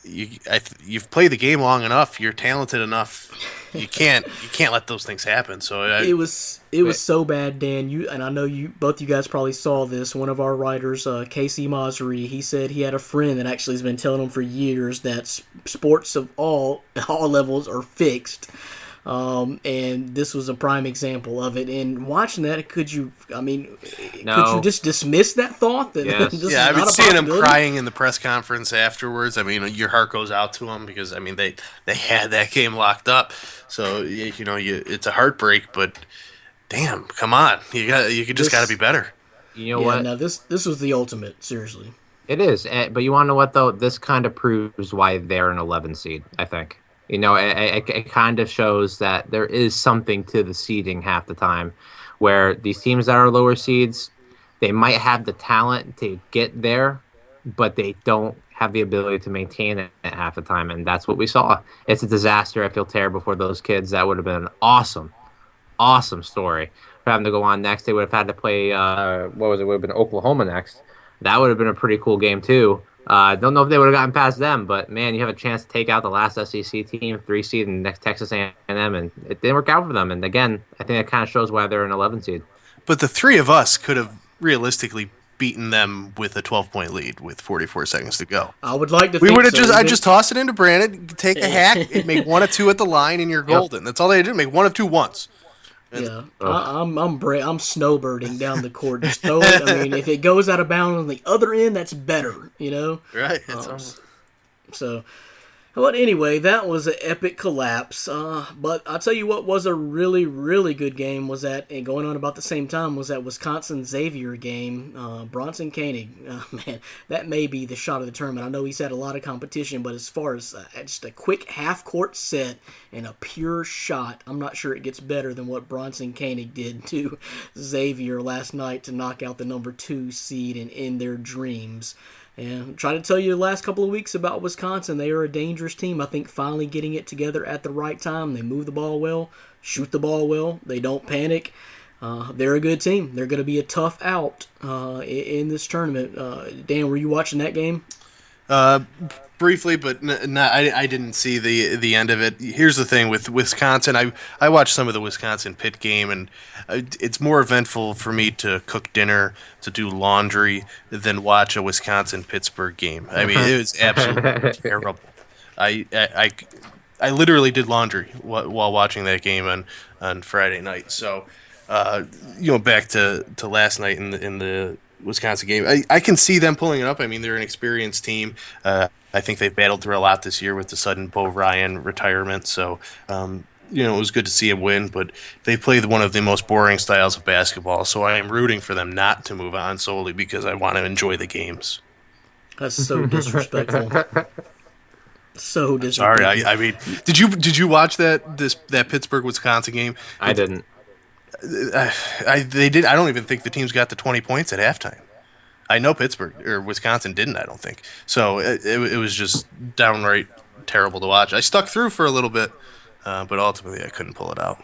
you've played the game long enough. You're talented enough. You can't let those things happen. So It was so bad, Dan. You and I know you both. You guys probably saw this. One of our writers, Casey Masri, he said he had a friend that actually has been telling him for years that sports of all levels are fixed. And this was a prime example of it. And watching that, could you No. just dismiss that thought? That Yes. this is Yeah, I've been not a seeing him possibility? crying in the press conference afterwards. I mean, your heart goes out to him because I mean they had that game locked up. So it's a heartbreak, but damn, come on, you just got to be better. You know Yeah, what? no, this was the ultimate. Seriously. It is, but you want to know what though? This kind of proves why they're an 11 seed. I think it kind of shows that there is something to the seeding half the time, where these teams that are lower seeds, they might have the talent to get there, but they don't have the ability to maintain it at half the time, and that's what we saw. It's a disaster. I feel terrible for those kids. That would have been an awesome story for having to go on next. They would have had to play, what was it? Would have been Oklahoma next. That would have been a pretty cool game, too. Don't know if they would have gotten past them, but, man, you have a chance to take out the last SEC team, 3 seed, and next Texas A&M, and it didn't work out for them. And, again, I think that kind of shows why they're an 11 seed. But the three of us could have realistically beaten them with a 12-point lead with 44 seconds to go. I would like to. We think would have so. I just toss it into Brandon, take a hack, and make 1 of 2 at the line, and you're golden. That's all they did. Make 1 of 2 once. Yeah, I'm snowbirding down the court. Just throw it. I mean, if it goes out of bounds on the other end, that's better. Right. So, but anyway, that was an epic collapse. But I'll tell you what was a really, really good game was that, and going on about the same time, was that Wisconsin Xavier game. Bronson Koenig, man, that may be the shot of the tournament. I know he's had a lot of competition, but as far as just a quick half-court set and a pure shot, I'm not sure it gets better than what Bronson Koenig did to Xavier last night to knock out the number 2 seed and end their dreams. And I'm trying to tell you the last couple of weeks about Wisconsin. They are a dangerous team. I think finally getting it together at the right time. They move the ball well, shoot the ball well. They don't panic. They're a good team. They're going to be a tough out in this tournament. Dan, were you watching that game? Briefly, but I didn't see the end of it. Here's the thing with Wisconsin. I watched some of the Wisconsin Pitt game, and it's more eventful for me to cook dinner, to do laundry, than watch a Wisconsin Pittsburgh game. I mean, it was absolutely terrible. I literally did laundry while watching that game on Friday night. So, back to last night in the Wisconsin game, I can see them pulling it up. I mean, they're an experienced team. I think they've battled through a lot this year with the sudden Bo Ryan retirement. So, it was good to see him win, but they play one of the most boring styles of basketball. So I am rooting for them not to move on solely because I want to enjoy the games. That's so disrespectful. So disrespectful. Sorry, I mean, did you watch that Pittsburgh Wisconsin game? I didn't. They did. I don't even think the teams got to 20 points at halftime. I know Pittsburgh or Wisconsin didn't. I don't think so. It was just downright terrible to watch. I stuck through for a little bit, but ultimately I couldn't pull it out.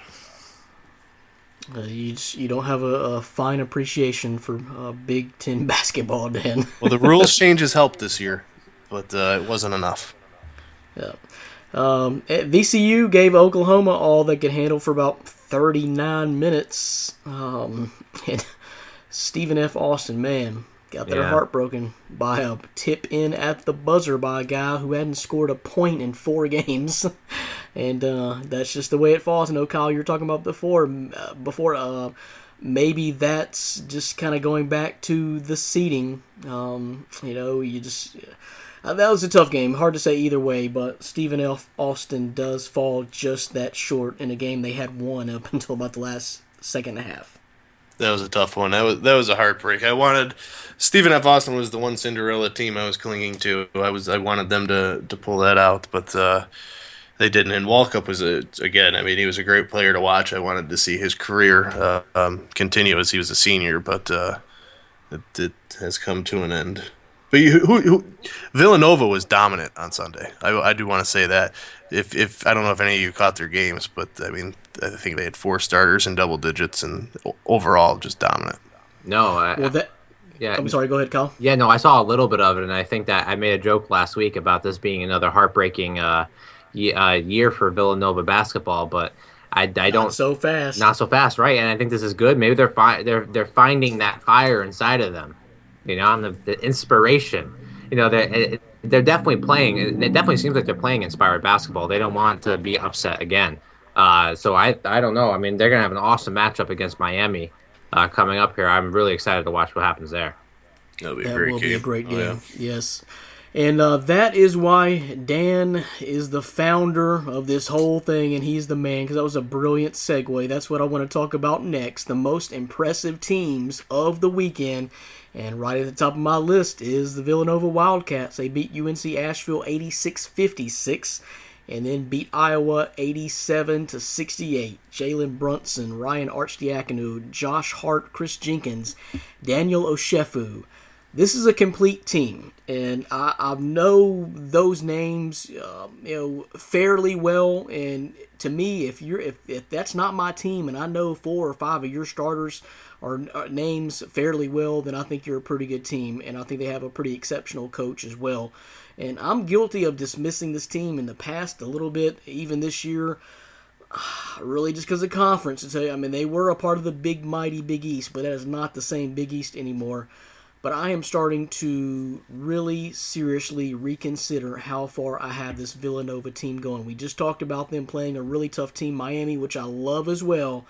You don't have a fine appreciation for Big Ten basketball, Dan. Well, the rules changes helped this year, but it wasn't enough. Yeah. VCU gave Oklahoma all they could handle for about 39 minutes. And Stephen F. Austin, man, got their heart broken by a tip in at the buzzer by a guy who hadn't scored a point in 4 games. And that's just the way it falls. I know, Kyle, you were talking about before maybe that's just kind of going back to the seeding. That was a tough game. Hard to say either way, but Stephen F. Austin does fall just that short in a game they had won up until about the last second and a half. That was a tough one. That was a heartbreak. I wanted Stephen F. Austin was the one Cinderella team I was clinging to. I wanted them to pull that out, but they didn't. And Walkup was again. I mean, he was a great player to watch. I wanted to see his career continue as he was a senior, but it has come to an end. But Villanova was dominant on Sunday. I do want to say that. If I don't know if any of you caught their games, but I mean, I think they had four starters in double digits, and overall just dominant. No, Well, that yeah, I'm sorry. Go ahead, Kyle. yeah, no, I saw a little bit of it, and I think that I made a joke last week about this being another heartbreaking year for Villanova basketball, but I Not don't. so fast. Not so fast, right? And I think this is good. Maybe they're finding that fire inside of them, and the inspiration. They're definitely playing. It definitely seems like they're playing inspired basketball. They don't want to be upset again. So I don't know. I mean, they're gonna have an awesome matchup against Miami coming up here. I'm really excited to watch what happens there. That'll be a That great will game. be a great Oh, yeah. game. Yes. And that is why Dan is the founder of this whole thing, and he's the man, because that was a brilliant segue. That's what I want to talk about next. The most impressive teams of the weekend. And right at the top of my list is the Villanova Wildcats. They beat UNC Asheville 86-56 and then beat Iowa 87-68. Jalen Brunson, Ryan Archdiakonou, Josh Hart, Chris Jenkins, Daniel Oshefu. This is a complete team, and I know those names, fairly well. And to me, if that's not my team, and I know 4 or 5 of your starters are names fairly well, then I think you're a pretty good team, and I think they have a pretty exceptional coach as well. And I'm guilty of dismissing this team in the past a little bit, even this year, really just because of conference. I mean, they were a part of the big, mighty Big East, but that is not the same Big East anymore. But I am starting to really seriously reconsider how far I have this Villanova team going. We just talked about them playing a really tough team, Miami, which I love as well.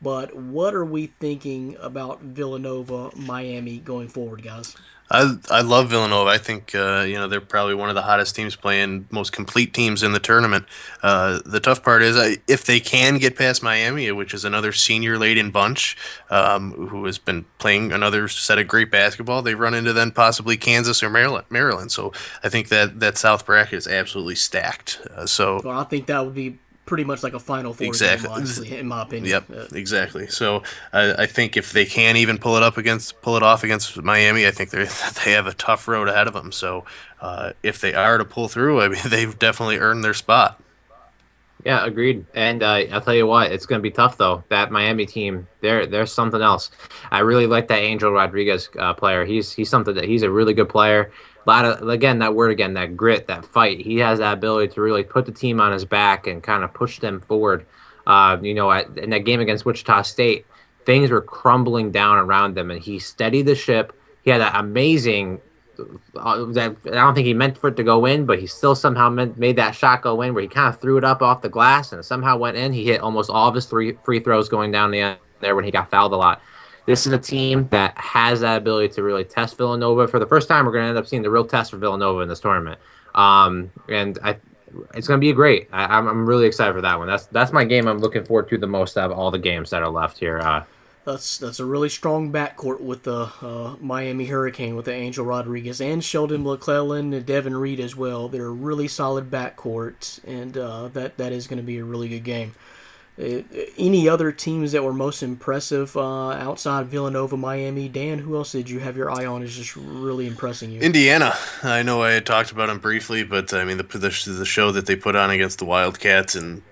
But what are we thinking about Villanova, Miami going forward, guys? I love Villanova. I think they're probably one of the hottest teams playing, most complete teams in the tournament. The tough part is if they can get past Miami, which is another senior laden bunch who has been playing another set of great basketball, they run into then possibly Kansas or Maryland. So I think that South bracket is absolutely stacked. Well, I think that would be pretty much like a Final Four Exactly. game, honestly, in my opinion. Yep, exactly. So I think if they can even pull it off against Miami, I think they have a tough road ahead of them. So if they are to pull through, I mean, they've definitely earned their spot. Yeah, agreed. And I'll tell you what, it's going to be tough though. That Miami team, there's something else. I really like that Angel Rodriguez player. He's something that he's a really good player. A lot of that grit, that fight. He has that ability to really put the team on his back and kind of push them forward. In that game against Wichita State, things were crumbling down around them, and he steadied the ship. He had that amazing that I don't think he meant for it to go in, but he still somehow made that shot go in, where he kind of threw it up off the glass and it somehow went in. He hit almost all of his three free throws going down the end there when he got fouled a lot. This is a team that has that ability to really test Villanova. For the first time, we're going to end up seeing the real test for Villanova in this tournament. It's going to be great. I'm really excited for that one. That's my game I'm looking forward to the most out of all the games that are left here. That's a really strong backcourt with the Miami Hurricane, with the Angel Rodriguez and Sheldon McClellan and Devin Reed as well. They're a really solid backcourt, and that is going to be a really good game. Any other teams that were most impressive outside Villanova, Miami? Dan, who else did you have your eye on is just really impressing you? Indiana. I know I had talked about them briefly, but I mean the show that they put on against the Wildcats and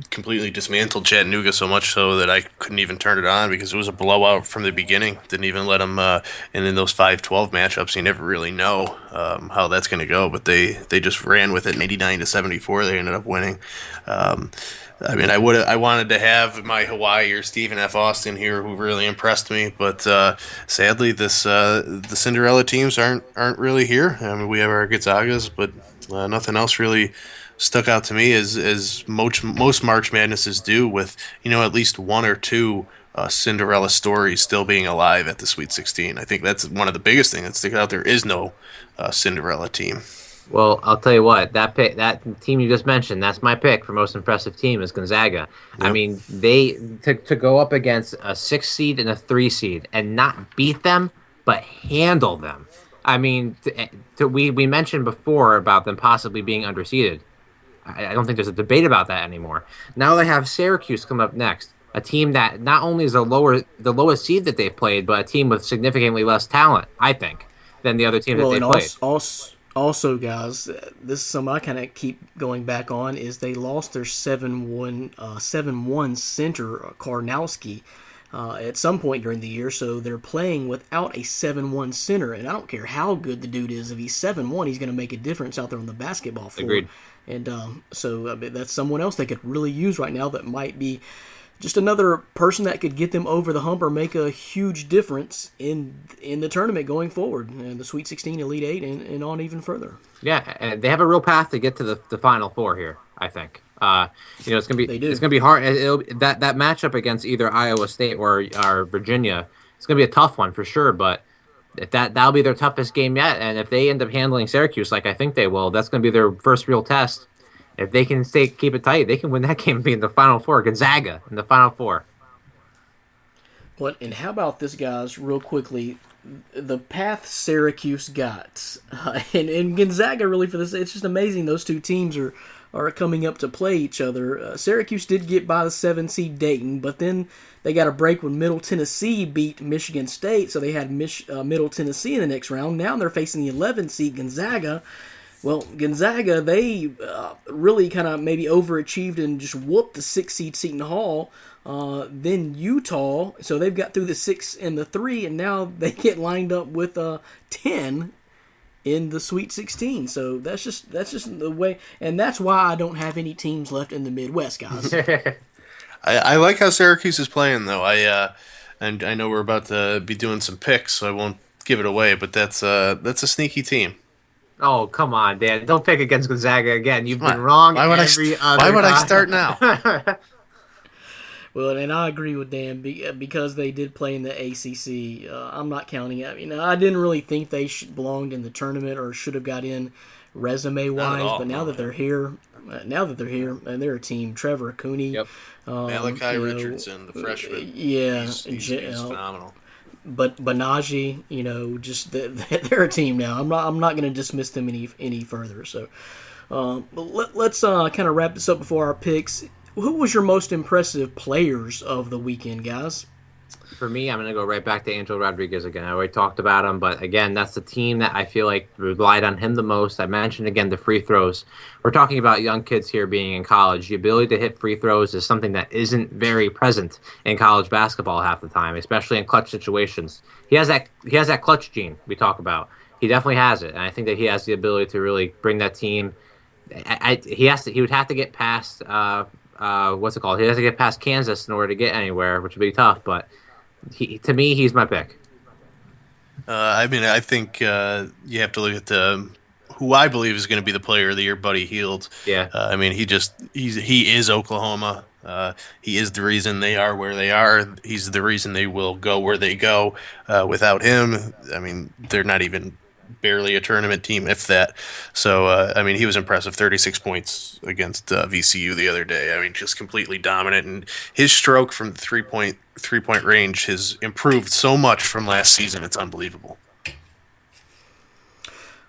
completely dismantled Chattanooga, so much so that I couldn't even turn it on because it was a blowout from the beginning. Didn't even let them. And in those 5-12 matchups, you never really know how that's going to go. But they just ran with it, 89-74. They ended up winning. I mean, I wanted to have my Hawaii or Stephen F. Austin here, who really impressed me, but sadly, the Cinderella teams aren't really here. I mean, we have our Gonzagas, but nothing else really stuck out to me as most March Madnesses do, with at least one or two Cinderella stories still being alive at the Sweet 16. I think that's one of the biggest things that sticks out. There is no Cinderella team. Well, I'll tell you what, that team you just mentioned, that's my pick for most impressive team is Gonzaga. I Yep. mean, they to go up against a 6 seed and a 3 seed and not beat them, but handle them. I mean, we mentioned before about them possibly being underseeded. I don't think there's a debate about that anymore. Now they have Syracuse come up next, a team that not only is the lowest seed that they've played, but a team with significantly less talent, I think, than the other team that Well, they and played. also, guys, this is something I kind of keep going back on is they lost their 7-1 center Karnowski at some point during the year, so they're playing without a 7-1 center, and I don't care how good the dude is. If he's 7-1, he's going to make a difference out there on the basketball floor. Agreed. And so I mean, that's someone else they could really use right now that might be just another person that could get them over the hump or make a huge difference in the tournament going forward, and the Sweet 16, Elite Eight, and on even further. Yeah, and they have a real path to get to the Final Four here. I think. They do. It's gonna be hard. That matchup against either Iowa State or Virginia, it's gonna be a tough one for sure. But if that'll be their toughest game yet, and if they end up handling Syracuse like I think they will, that's gonna be their first real test. If they can keep it tight, they can win that game and be in the Final Four. Gonzaga in the Final Four. And how about this, guys, real quickly? The path Syracuse got, and Gonzaga really for this. It's just amazing those two teams are coming up to play each other. Syracuse did get by the 7 seed Dayton, but then they got a break when Middle Tennessee beat Michigan State, so they had Middle Tennessee in the next round. Now they're facing the 11 seed Gonzaga. Well, Gonzaga, they really kind of maybe overachieved and just whooped the 6 seed Seton Hall. Then Utah, so they've got through the 6 and the 3, and now they get lined up with 10 in the Sweet 16. So that's just the way, and that's why I don't have any teams left in the Midwest, guys. I like how Syracuse is playing though. And I know we're about to be doing some picks, so I won't give it away. But that's a sneaky team. Oh, come on, Dan. Don't pick against Gonzaga again. You've been wrong Why would every other Why would I time. start now? Well, and I agree with Dan because they did play in the ACC. I'm not counting it. I mean, I didn't really think they belonged in the tournament or should have got in resume-wise. But now that they're here, and they're a team. Trevor Cooney, Yep. Malachi Richardson, the freshman. yeah, he's phenomenal. But Banaji, just they're a team now. I'm not going to dismiss them any further. So, let's kind of wrap this up before our picks. Who was your most impressive players of the weekend, guys? For me, I'm going to go right back to Angel Rodriguez again. I already talked about him, but again, that's the team that I feel like relied on him the most. I mentioned again the free throws. We're talking about young kids here being in college. The ability to hit free throws is something that isn't very present in college basketball half the time, especially in clutch situations. He has that clutch gene we talk about. He definitely has it, and I think that he has the ability to really bring that team. He would have to get past what's it called? He has to get past Kansas in order to get anywhere, which would be tough. But to me, he's my pick. I think you have to look at who I believe is going to be the player of the year, Buddy Hield. Yeah. He is Oklahoma. He is the reason they are where they are. He's the reason they will go where they go. Without him, they're not even barely a tournament team, if that. So, he was impressive. 36 points against VCU the other day. Just completely dominant. And his stroke from the three-point range has improved so much from last season. It's unbelievable.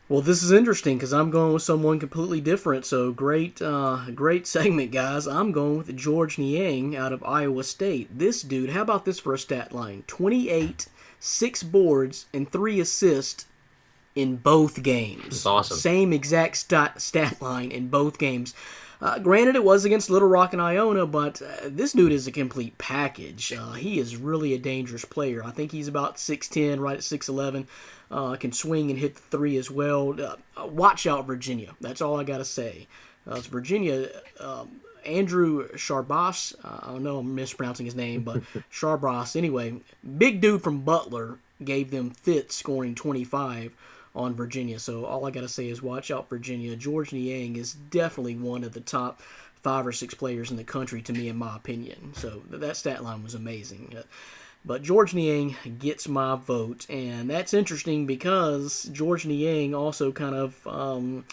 Well, this is interesting because I'm going with someone completely different. So great segment, guys. I'm going with George Niang out of Iowa State. This dude, how about this for a stat line? 28, 6 boards, and 3 assists in both games. That's awesome. Same exact stat line in both games. Granted, it was against Little Rock and Iona, but this dude is a complete package. He is really a dangerous player. I think he's about 6'10", right at 6'11". Can swing and hit the 3 as well. Watch out, Virginia. That's all I got to say. It's Virginia. Andrew Charbas. I know I'm mispronouncing his name, but Charbas. Anyway, big dude from Butler gave them fits, scoring 25 on Virginia. So all I got to say is watch out, Virginia. George Niang is definitely one of the top 5 or 6 players in the country to me, in my opinion. So that stat line was amazing. But George Niang gets my vote, and that's interesting because George Niang also kind of,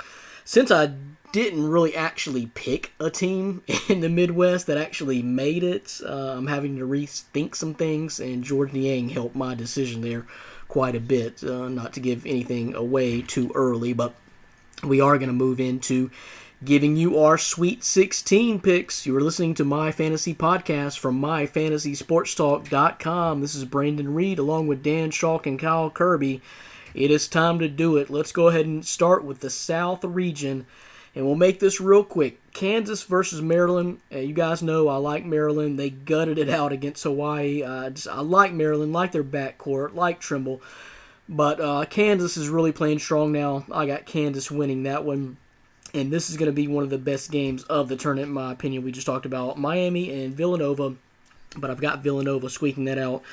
since I didn't really actually pick a team in the Midwest that actually made it, I'm having to rethink some things, and George Niang helped my decision there quite a bit. Not to give anything away too early, but we are going to move into giving you our Sweet 16 picks. You are listening to My Fantasy Podcast from MyFantasySportsTalk.com. This is Brandon Reed along with Dan Schalk and Kyle Kirby. It is time to do it. Let's go ahead and start with the South region, and we'll make this real quick. Kansas versus Maryland. You guys know I like Maryland. They gutted it out against Hawaii. I like Maryland, like their backcourt, like Trimble. But Kansas is really playing strong now. I got Kansas winning that one. And this is going to be one of the best games of the tournament, in my opinion. We just talked about Miami and Villanova, but I've got Villanova squeaking that out.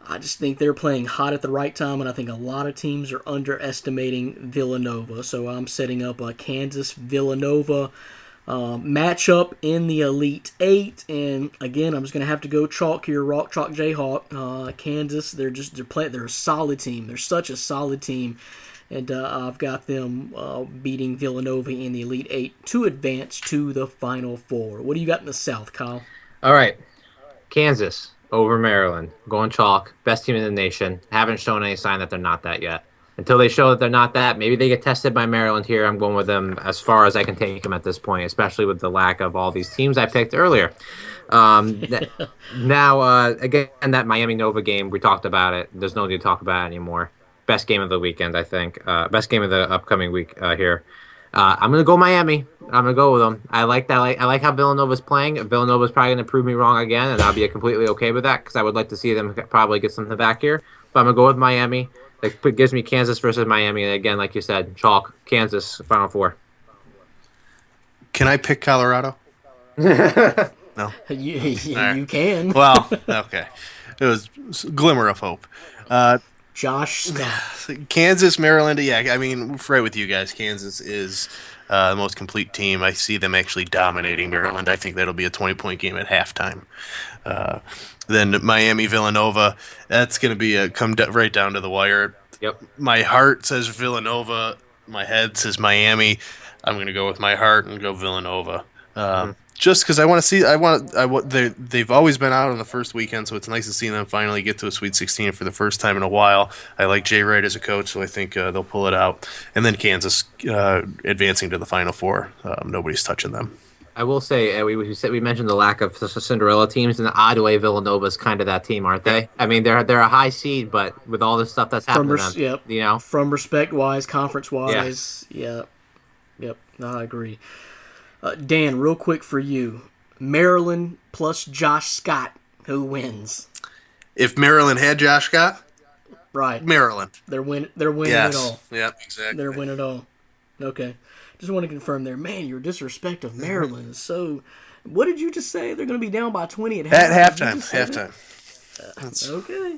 I just think they're playing hot at the right time, and I think a lot of teams are underestimating Villanova. So I'm setting up a Kansas-Villanova matchup in the Elite Eight. And again, I'm just going to have to go chalk here, Rock Chalk Jayhawk. Kansas, they're a solid team. They're such a solid team. And I've got them beating Villanova in the Elite Eight to advance to the Final Four. What do you got in the South, Kyle? All right. Kansas over Maryland. Going chalk. Best team in the nation. Haven't shown any sign that they're not that yet. Until they show that they're not that, maybe they get tested by Maryland here. I'm going with them as far as I can take them at this point, especially with the lack of all these teams I picked earlier. Now, again, that Miami-Nova game, we talked about it. There's no need to talk about it anymore. Best game of the weekend, I think. Best game of the upcoming week here. I'm going to go Miami. I'm going to go with them. I like that. I like how Villanova's playing. Villanova's probably going to prove me wrong again, and I'll be completely okay with that because I would like to see them probably get something back here. But I'm going to go with Miami. It gives me Kansas versus Miami. And again, like you said, chalk, Kansas, Final Four. Can I pick Colorado? No? You can. Well, okay. It was a glimmer of hope. Josh Scott. Kansas, Maryland, yeah, I mean, right with you guys, Kansas is the most complete team. I see them actually dominating Maryland. I think that'll be a 20-point game at halftime. Then Miami, Villanova, that's going to be right down to the wire. Yep. My heart says Villanova. My head says Miami. I'm going to go with my heart and go Villanova. Just because I want to see, they've always been out on the first weekend, so it's nice to see them finally get to a Sweet 16 for the first time in a while. I like Jay Wright as a coach, so I think they'll pull it out. And then Kansas advancing to the Final Four. Nobody's touching them. I will say, we mentioned the lack of Cinderella teams, and the odd way Villanova's kind of that team, aren't they? I mean, they're a high seed, but with all this stuff that's happening, from respect-wise, conference-wise, yep, no, I agree. Dan, real quick for you, Maryland plus Josh Scott, who wins? If Maryland had Josh Scott, right? Maryland, they're winning it all. Yep, exactly. They're winning it all. Okay. Just want to confirm there. Man, your disrespect of Maryland is so... What did you just say? They're going to be down by 20 at halftime. Halftime. Okay.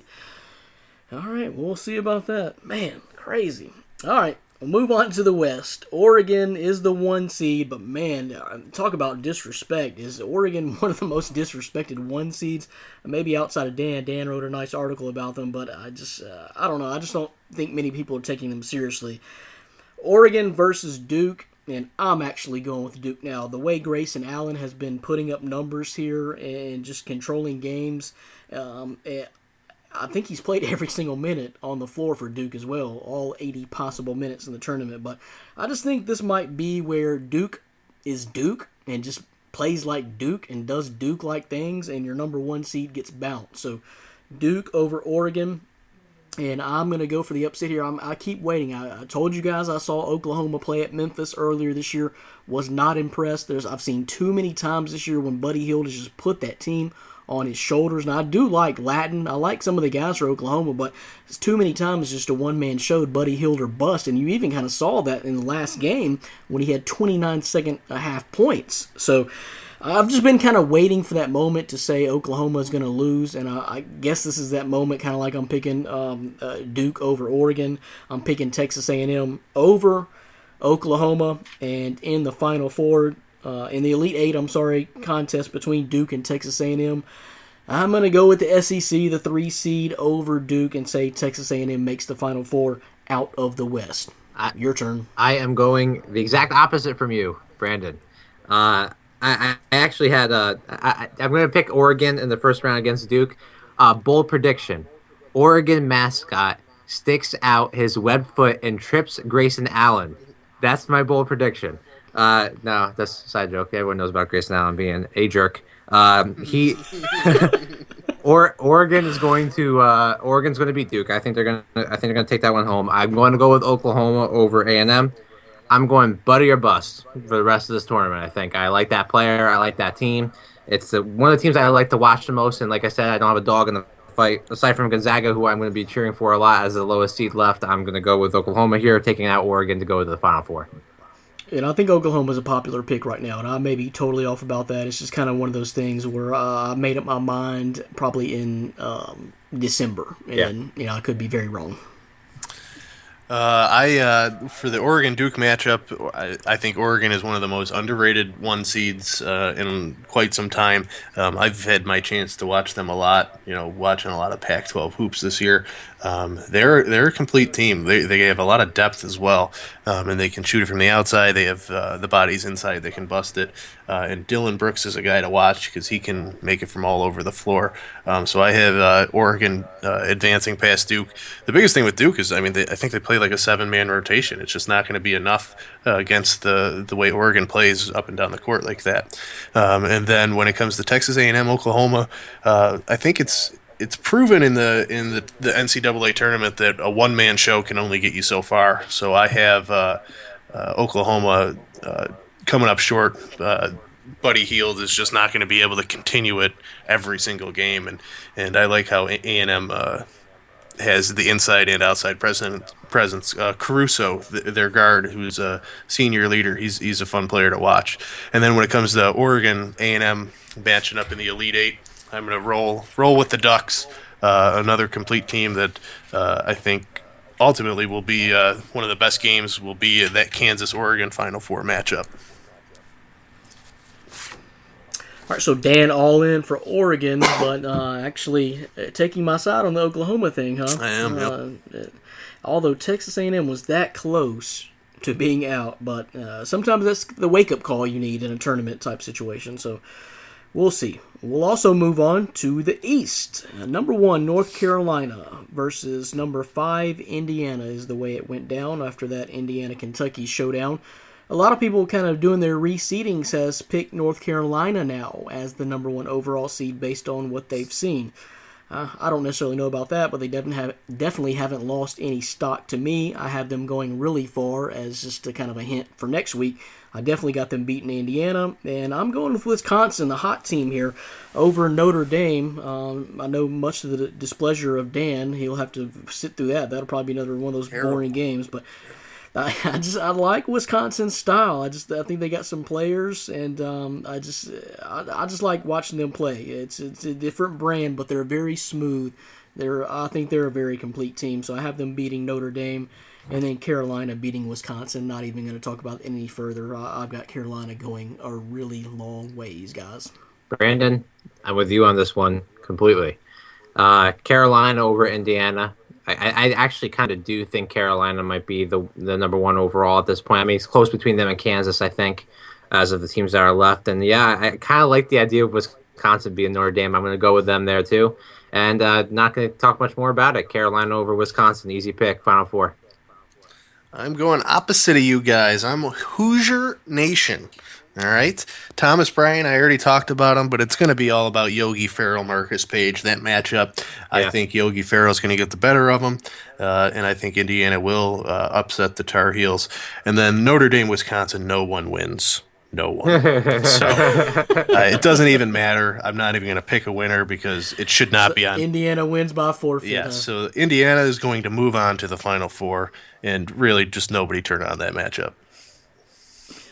All right, we'll see about that. Man, crazy. All right, we'll move on to the West. Oregon is the 1 seed, but man, talk about disrespect. Is Oregon one of the most disrespected 1 seeds? Maybe outside of Dan. Dan wrote a nice article about them, but I don't know. I just don't think many people are taking them seriously. Oregon versus Duke, and I'm actually going with Duke now. The way Grayson Allen has been putting up numbers here and just controlling games, I think he's played every single minute on the floor for Duke as well, all 80 possible minutes in the tournament. But I just think this might be where Duke is Duke and just plays like Duke and does Duke-like things, and your number 1 seed gets bounced. So Duke over Oregon. And I'm going to go for the upset here. I keep waiting. I told you guys I saw Oklahoma play at Memphis earlier this year. Was not impressed. I've seen too many times this year when Buddy Hield has just put that team on his shoulders. And I do like Latin. I like some of the guys for Oklahoma, but it's too many times just a one-man show, Buddy Hield or bust. And you even kind of saw that in the last game when he had 29 second half points. So I've just been kind of waiting for that moment to say Oklahoma is going to lose, and I guess this is that moment, kind of like I'm picking Duke over Oregon. I'm picking Texas A&M over Oklahoma, and in the Final Four, in the Elite Eight, contest between Duke and Texas A&M, I'm going to go with the SEC, the 3 seed over Duke, and say Texas A&M makes the Final Four out of the West. Your turn. I am going the exact opposite from you, Brandon. I actually had I'm going to pick Oregon in the first round against Duke. Bold prediction: Oregon mascot sticks out his webbed foot and trips Grayson Allen. That's my bold prediction. No, that's a side joke. Everyone knows about Grayson Allen being a jerk. He Oregon's going to beat Duke. I think they're going to take that one home. I'm going to go with Oklahoma over A&M. I'm going Buddy or bust for the rest of this tournament. I think I like that player. I like that team. It's one of the teams I like to watch the most. And like I said, I don't have a dog in the fight. Aside from Gonzaga, who I'm going to be cheering for a lot as the lowest seed left, I'm going to go with Oklahoma here, taking out Oregon to go to the Final Four. And I think Oklahoma's a popular pick right now, and I may be totally off about that. It's just kind of one of those things where I made up my mind probably in December, and I could be very wrong. For the Oregon Duke matchup, I think Oregon is one of the most underrated 1 seeds in quite some time. I've had my chance to watch them a lot. Watching a lot of Pac-12 hoops this year. They're a complete team. They have a lot of depth as well, and they can shoot it from the outside. They have the bodies inside. They can bust it. And Dylan Brooks is a guy to watch because he can make it from all over the floor. So I have Oregon advancing past Duke. The biggest thing with Duke is, I think they play like a 7-man rotation. It's just not going to be enough against the way Oregon plays up and down the court like that. And then when it comes to Texas A&M, Oklahoma, I think it's proven in the NCAA tournament that a 1-man show can only get you so far. So I have Oklahoma coming up short. Buddy Hield is just not going to be able to continue it every single game, and I like how A&M has the inside and outside presence. Caruso, their guard, who's a senior leader, he's a fun player to watch. And then when it comes to Oregon, A&M matching up in the Elite Eight, I'm going to roll with the Ducks, another complete team that I think ultimately will be one of the best games. Will be that Kansas-Oregon Final Four matchup. All right, so Dan all in for Oregon, but actually taking my side on the Oklahoma thing, huh? I am. Yep. Although Texas A&M was that close to being out, but sometimes that's the wake-up call you need in a tournament type situation. So we'll see. We'll also move on to the East. Number 1, North Carolina versus number 5, Indiana is the way it went down after that Indiana-Kentucky showdown. A lot of people kind of doing their reseedings has picked North Carolina now as the number 1 overall seed based on what they've seen. I don't necessarily know about that, but they definitely haven't lost any stock to me. I have them going really far as just a kind of a hint for next week. I definitely got them beating Indiana, and I'm going with Wisconsin, the hot team here, over Notre Dame. I know much of the displeasure of Dan. He'll have to sit through that. That'll probably be another one of those boring games, but I like Wisconsin's style. I think they got some players, and I just like watching them play. It's a different brand, but they're very smooth. I think they're a very complete team. So I have them beating Notre Dame, and then Carolina beating Wisconsin. Not even going to talk about it any further. I've got Carolina going a really long ways, guys. Brandon, I'm with you on this one completely. Carolina over Indiana. I actually kind of do think Carolina might be the number 1 overall at this point. I mean, it's close between them and Kansas, I think, as of the teams that are left. And, yeah, I kind of like the idea of Wisconsin being Notre Dame. I'm going to go with them there, too. And not going to talk much more about it. Carolina over Wisconsin, easy pick, Final Four. I'm going opposite of you guys. I'm Hoosier Nation. All right. Thomas Bryan, I already talked about him, but it's going to be all about Yogi Ferrell, Marcus Page, that matchup. Yeah. I think Yogi Ferrell's going to get the better of him, and I think Indiana will upset the Tar Heels. And then Notre Dame, Wisconsin, no one wins. No one. So it doesn't even matter. I'm not even going to pick a winner because it should not be on. Indiana wins by forfeit. Yeah, so Indiana is going to move on to the Final Four, and really just nobody turn on that matchup.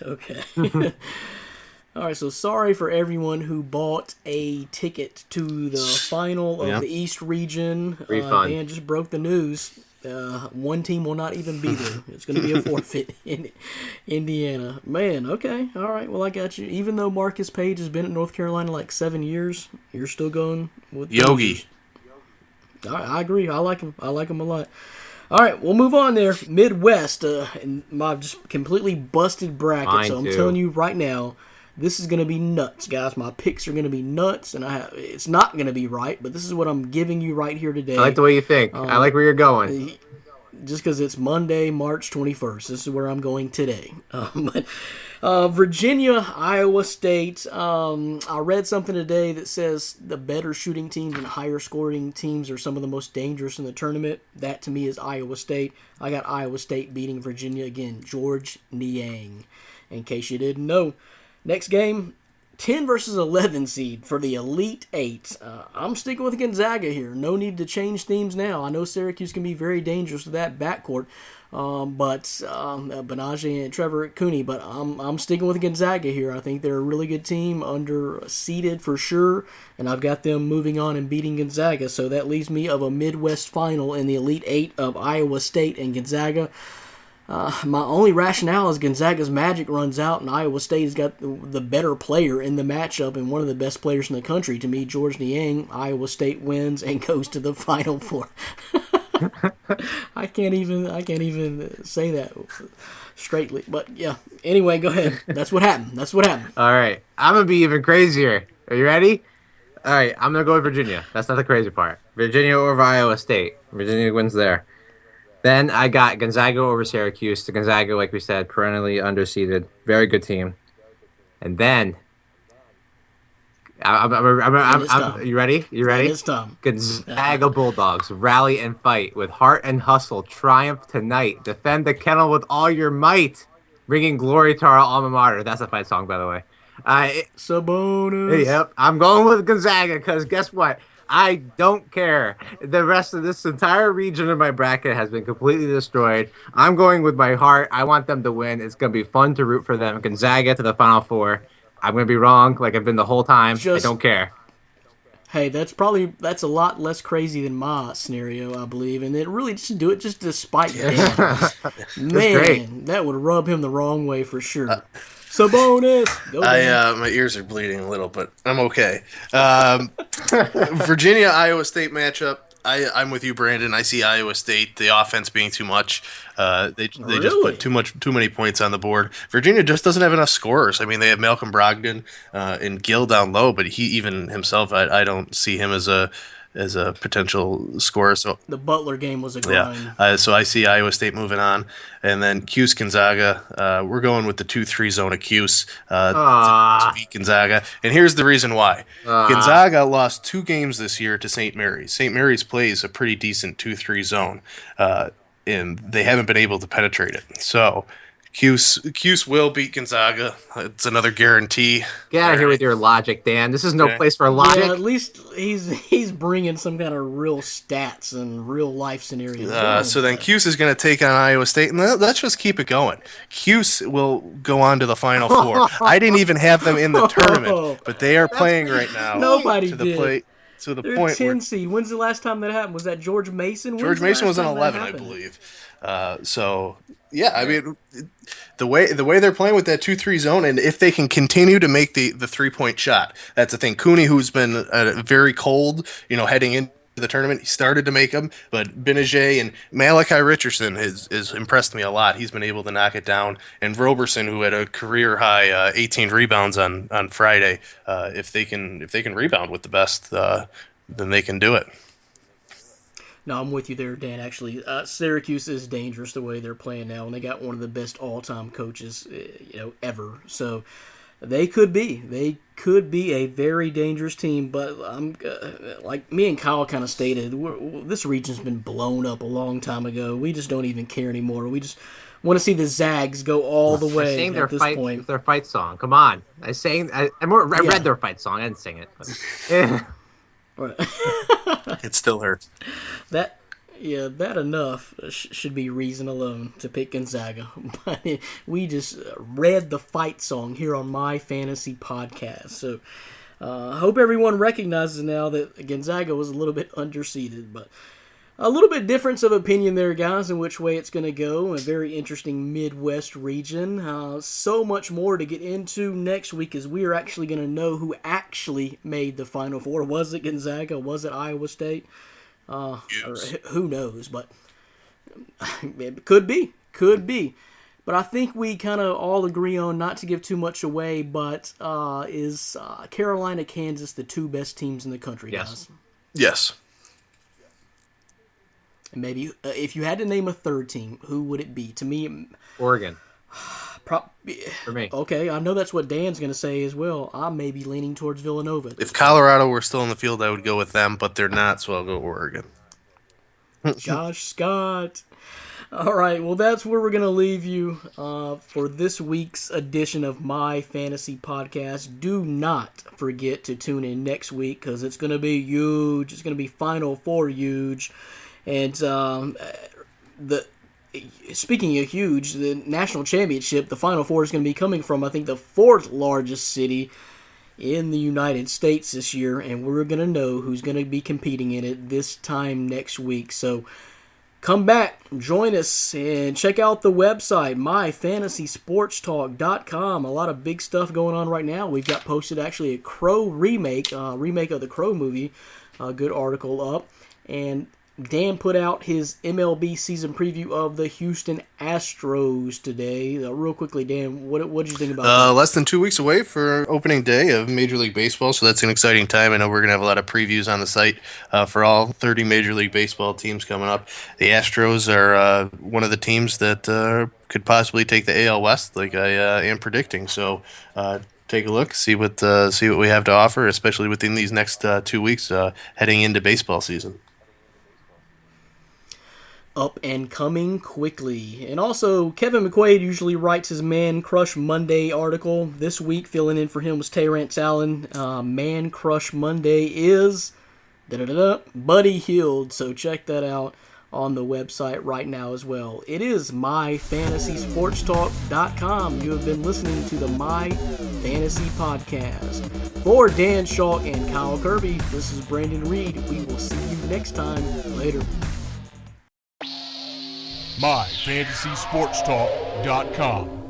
Okay. All right, so sorry for everyone who bought a ticket to the final of the East region. Refund. Dan just broke the news. One team will not even be there. It's going to be a forfeit in Indiana. Man, okay. All right. Well, I got you. Even though Marcus Page has been at North Carolina like 7 years, you're still going with Yogi. I agree. I like him. I like him a lot. All right, we'll move on there. Midwest, and my just completely busted bracket. Mine so I'm too. telling you right now, this is going to be nuts, guys. My picks are going to be nuts, and it's not going to be right, but this is what I'm giving you right here today. I like the way you think. I like where you're going. Just because it's Monday, March 21st. This is where I'm going today. Virginia, Iowa State. I read something today that says the better shooting teams and higher scoring teams are some of the most dangerous in the tournament. That, to me, is Iowa State. I got Iowa State beating Virginia again. George Niang, in case you didn't know. Next game, 10 versus 11 seed for the Elite Eight. I'm sticking with Gonzaga here. No need to change themes now. I know Syracuse can be very dangerous with that backcourt, but Benaje and Trevor Cooney. But I'm sticking with Gonzaga here. I think they're a really good team, under-seeded for sure, and I've got them moving on and beating Gonzaga. So that leaves me of a Midwest final in the Elite Eight of Iowa State and Gonzaga. My only rationale is Gonzaga's magic runs out, and Iowa State has got the better player in the matchup and one of the best players in the country. To me, George Niang. Iowa State wins and goes to the Final Four. I can't even say that straightly, but yeah. Anyway, go ahead. That's what happened. All right, I'm gonna be even crazier. Are you ready? All right, I'm gonna go with Virginia. That's not the crazy part. Virginia over Iowa State. Virginia wins there. Then I got Gonzaga over Syracuse. The Gonzaga, like we said, perennially underseeded. Very good team. And then, you ready? It's time. Gonzaga Bulldogs rally and fight with heart and hustle. Triumph tonight. Defend the kennel with all your might. Bringing glory to our alma mater. That's a fight song, by the way. Sabonis. Yep. I'm going with Gonzaga because guess what? I don't care. The rest of this entire region of my bracket has been completely destroyed. I'm going with my heart. I want them to win. It's going to be fun to root for them. Gonzaga to the Final Four. I'm going to be wrong like I've been the whole time. I don't care. Hey, that's a lot less crazy than my scenario, I believe. And it really just do it just despite Dan. Man, that would rub him the wrong way for sure. Sabonis. My ears are bleeding a little, but I'm okay. Virginia Iowa State matchup. I'm with you, Brandon. I see Iowa State, the offense being too much. They just put too many points on the board. Virginia just doesn't have enough scorers. I mean, they have Malcolm Brogdon and Gill down low, but he even himself, I don't see him as a potential scorer. So the Butler game was a grind. Yeah. So I see Iowa State moving on, and then Cuse Gonzaga. We're going with the 2-3 zone of Cuse to beat Gonzaga, and here's the reason why. Gonzaga lost 2 games this year to St. Mary's. St. Mary's plays a pretty decent 2-3 zone, and they haven't been able to penetrate it. So Cuse will beat Gonzaga. It's another guarantee. Get out of here with your logic, Dan. This is no place for logic. Yeah, at least he's bringing some kind of real stats and real life scenarios. So then Cuse is going to take on Iowa State, and let's just keep it going. Cuse will go on to the Final Four. I didn't even have them in the tournament, but they are playing right now. Nobody to did. To the They're point 10 seed. When's the last time that happened? Was that George Mason? George Mason was on 11, I believe. So yeah, I mean, the way they're playing with that 2-3 zone, and if they can continue to make the 3-point shot, that's the thing. Cooney, who's been very cold, heading into the tournament, he started to make them, but Benaje and Malachi Richardson has impressed me a lot. He's been able to knock it down, and Roberson, who had a career high 18 rebounds on Friday, if they can rebound with the best, then they can do it. No, I'm with you there, Dan. Actually, Syracuse is dangerous the way they're playing now, and they got one of the best all-time coaches, ever. So they could be a very dangerous team. But I'm like me and Kyle kind of stated, this region's been blown up a long time ago. We just don't even care anymore. We just want to see the Zags go all the way at this point. Their fight song. Come on, I read their fight song. I didn't sing it. But. It still hurts. That enough should be reason alone to pick Gonzaga. But we just read the fight song here on My Fantasy Podcast. So I hope everyone recognizes now that Gonzaga was a little bit underseeded. But A little bit difference of opinion there, guys, in which way it's going to go. A very interesting Midwest region. So much more to get into next week as we are actually going to know who actually made the Final Four. Was it Gonzaga? Was it Iowa State? Yes. Or who knows? But it could be. Could be. But I think we kind of all agree on, not to give too much away, but is Carolina, Kansas the two best teams in the country, guys? Yes. And maybe if you had to name a third team, who would it be? To me, Oregon. For me. Okay, I know that's what Dan's going to say as well. I may be leaning towards Villanova. If Colorado were still in the field, I would go with them, but they're not, so I'll go Oregon. Josh Scott. All right, well, that's where we're going to leave you for this week's edition of My Fantasy Podcast. Do not forget to tune in next week because it's going to be huge. It's going to be Final Four huge. And speaking of huge, the national championship, the Final Four is going to be coming from, I think, the fourth largest city in the United States this year, and we're going to know who's going to be competing in it this time next week. So come back, join us, and check out the website, myfantasysportstalk.com. A lot of big stuff going on right now. We've got posted actually a Crow remake of the Crow movie, a good article up, and Dan put out his MLB season preview of the Houston Astros today. Real quickly, Dan, what did you think about that? Less than 2 weeks away for opening day of Major League Baseball, so that's an exciting time. I know we're going to have a lot of previews on the site for all 30 Major League Baseball teams coming up. The Astros are one of the teams that could possibly take the AL West, like I am predicting. So take a look, see what we have to offer, especially within these next 2 weeks heading into baseball season. Up and coming quickly. And also, Kevin McQuaid usually writes his Man Crush Monday article. This week, filling in for him was Terrence Allen. Man Crush Monday is Buddy Hield, so check that out on the website right now as well. It is myfantasysportstalk.com. You have been listening to the My Fantasy Podcast. For Dan Shaw and Kyle Kirby, this is Brandon Reed. We will see you next time. Later. myfantasysportstalk.com.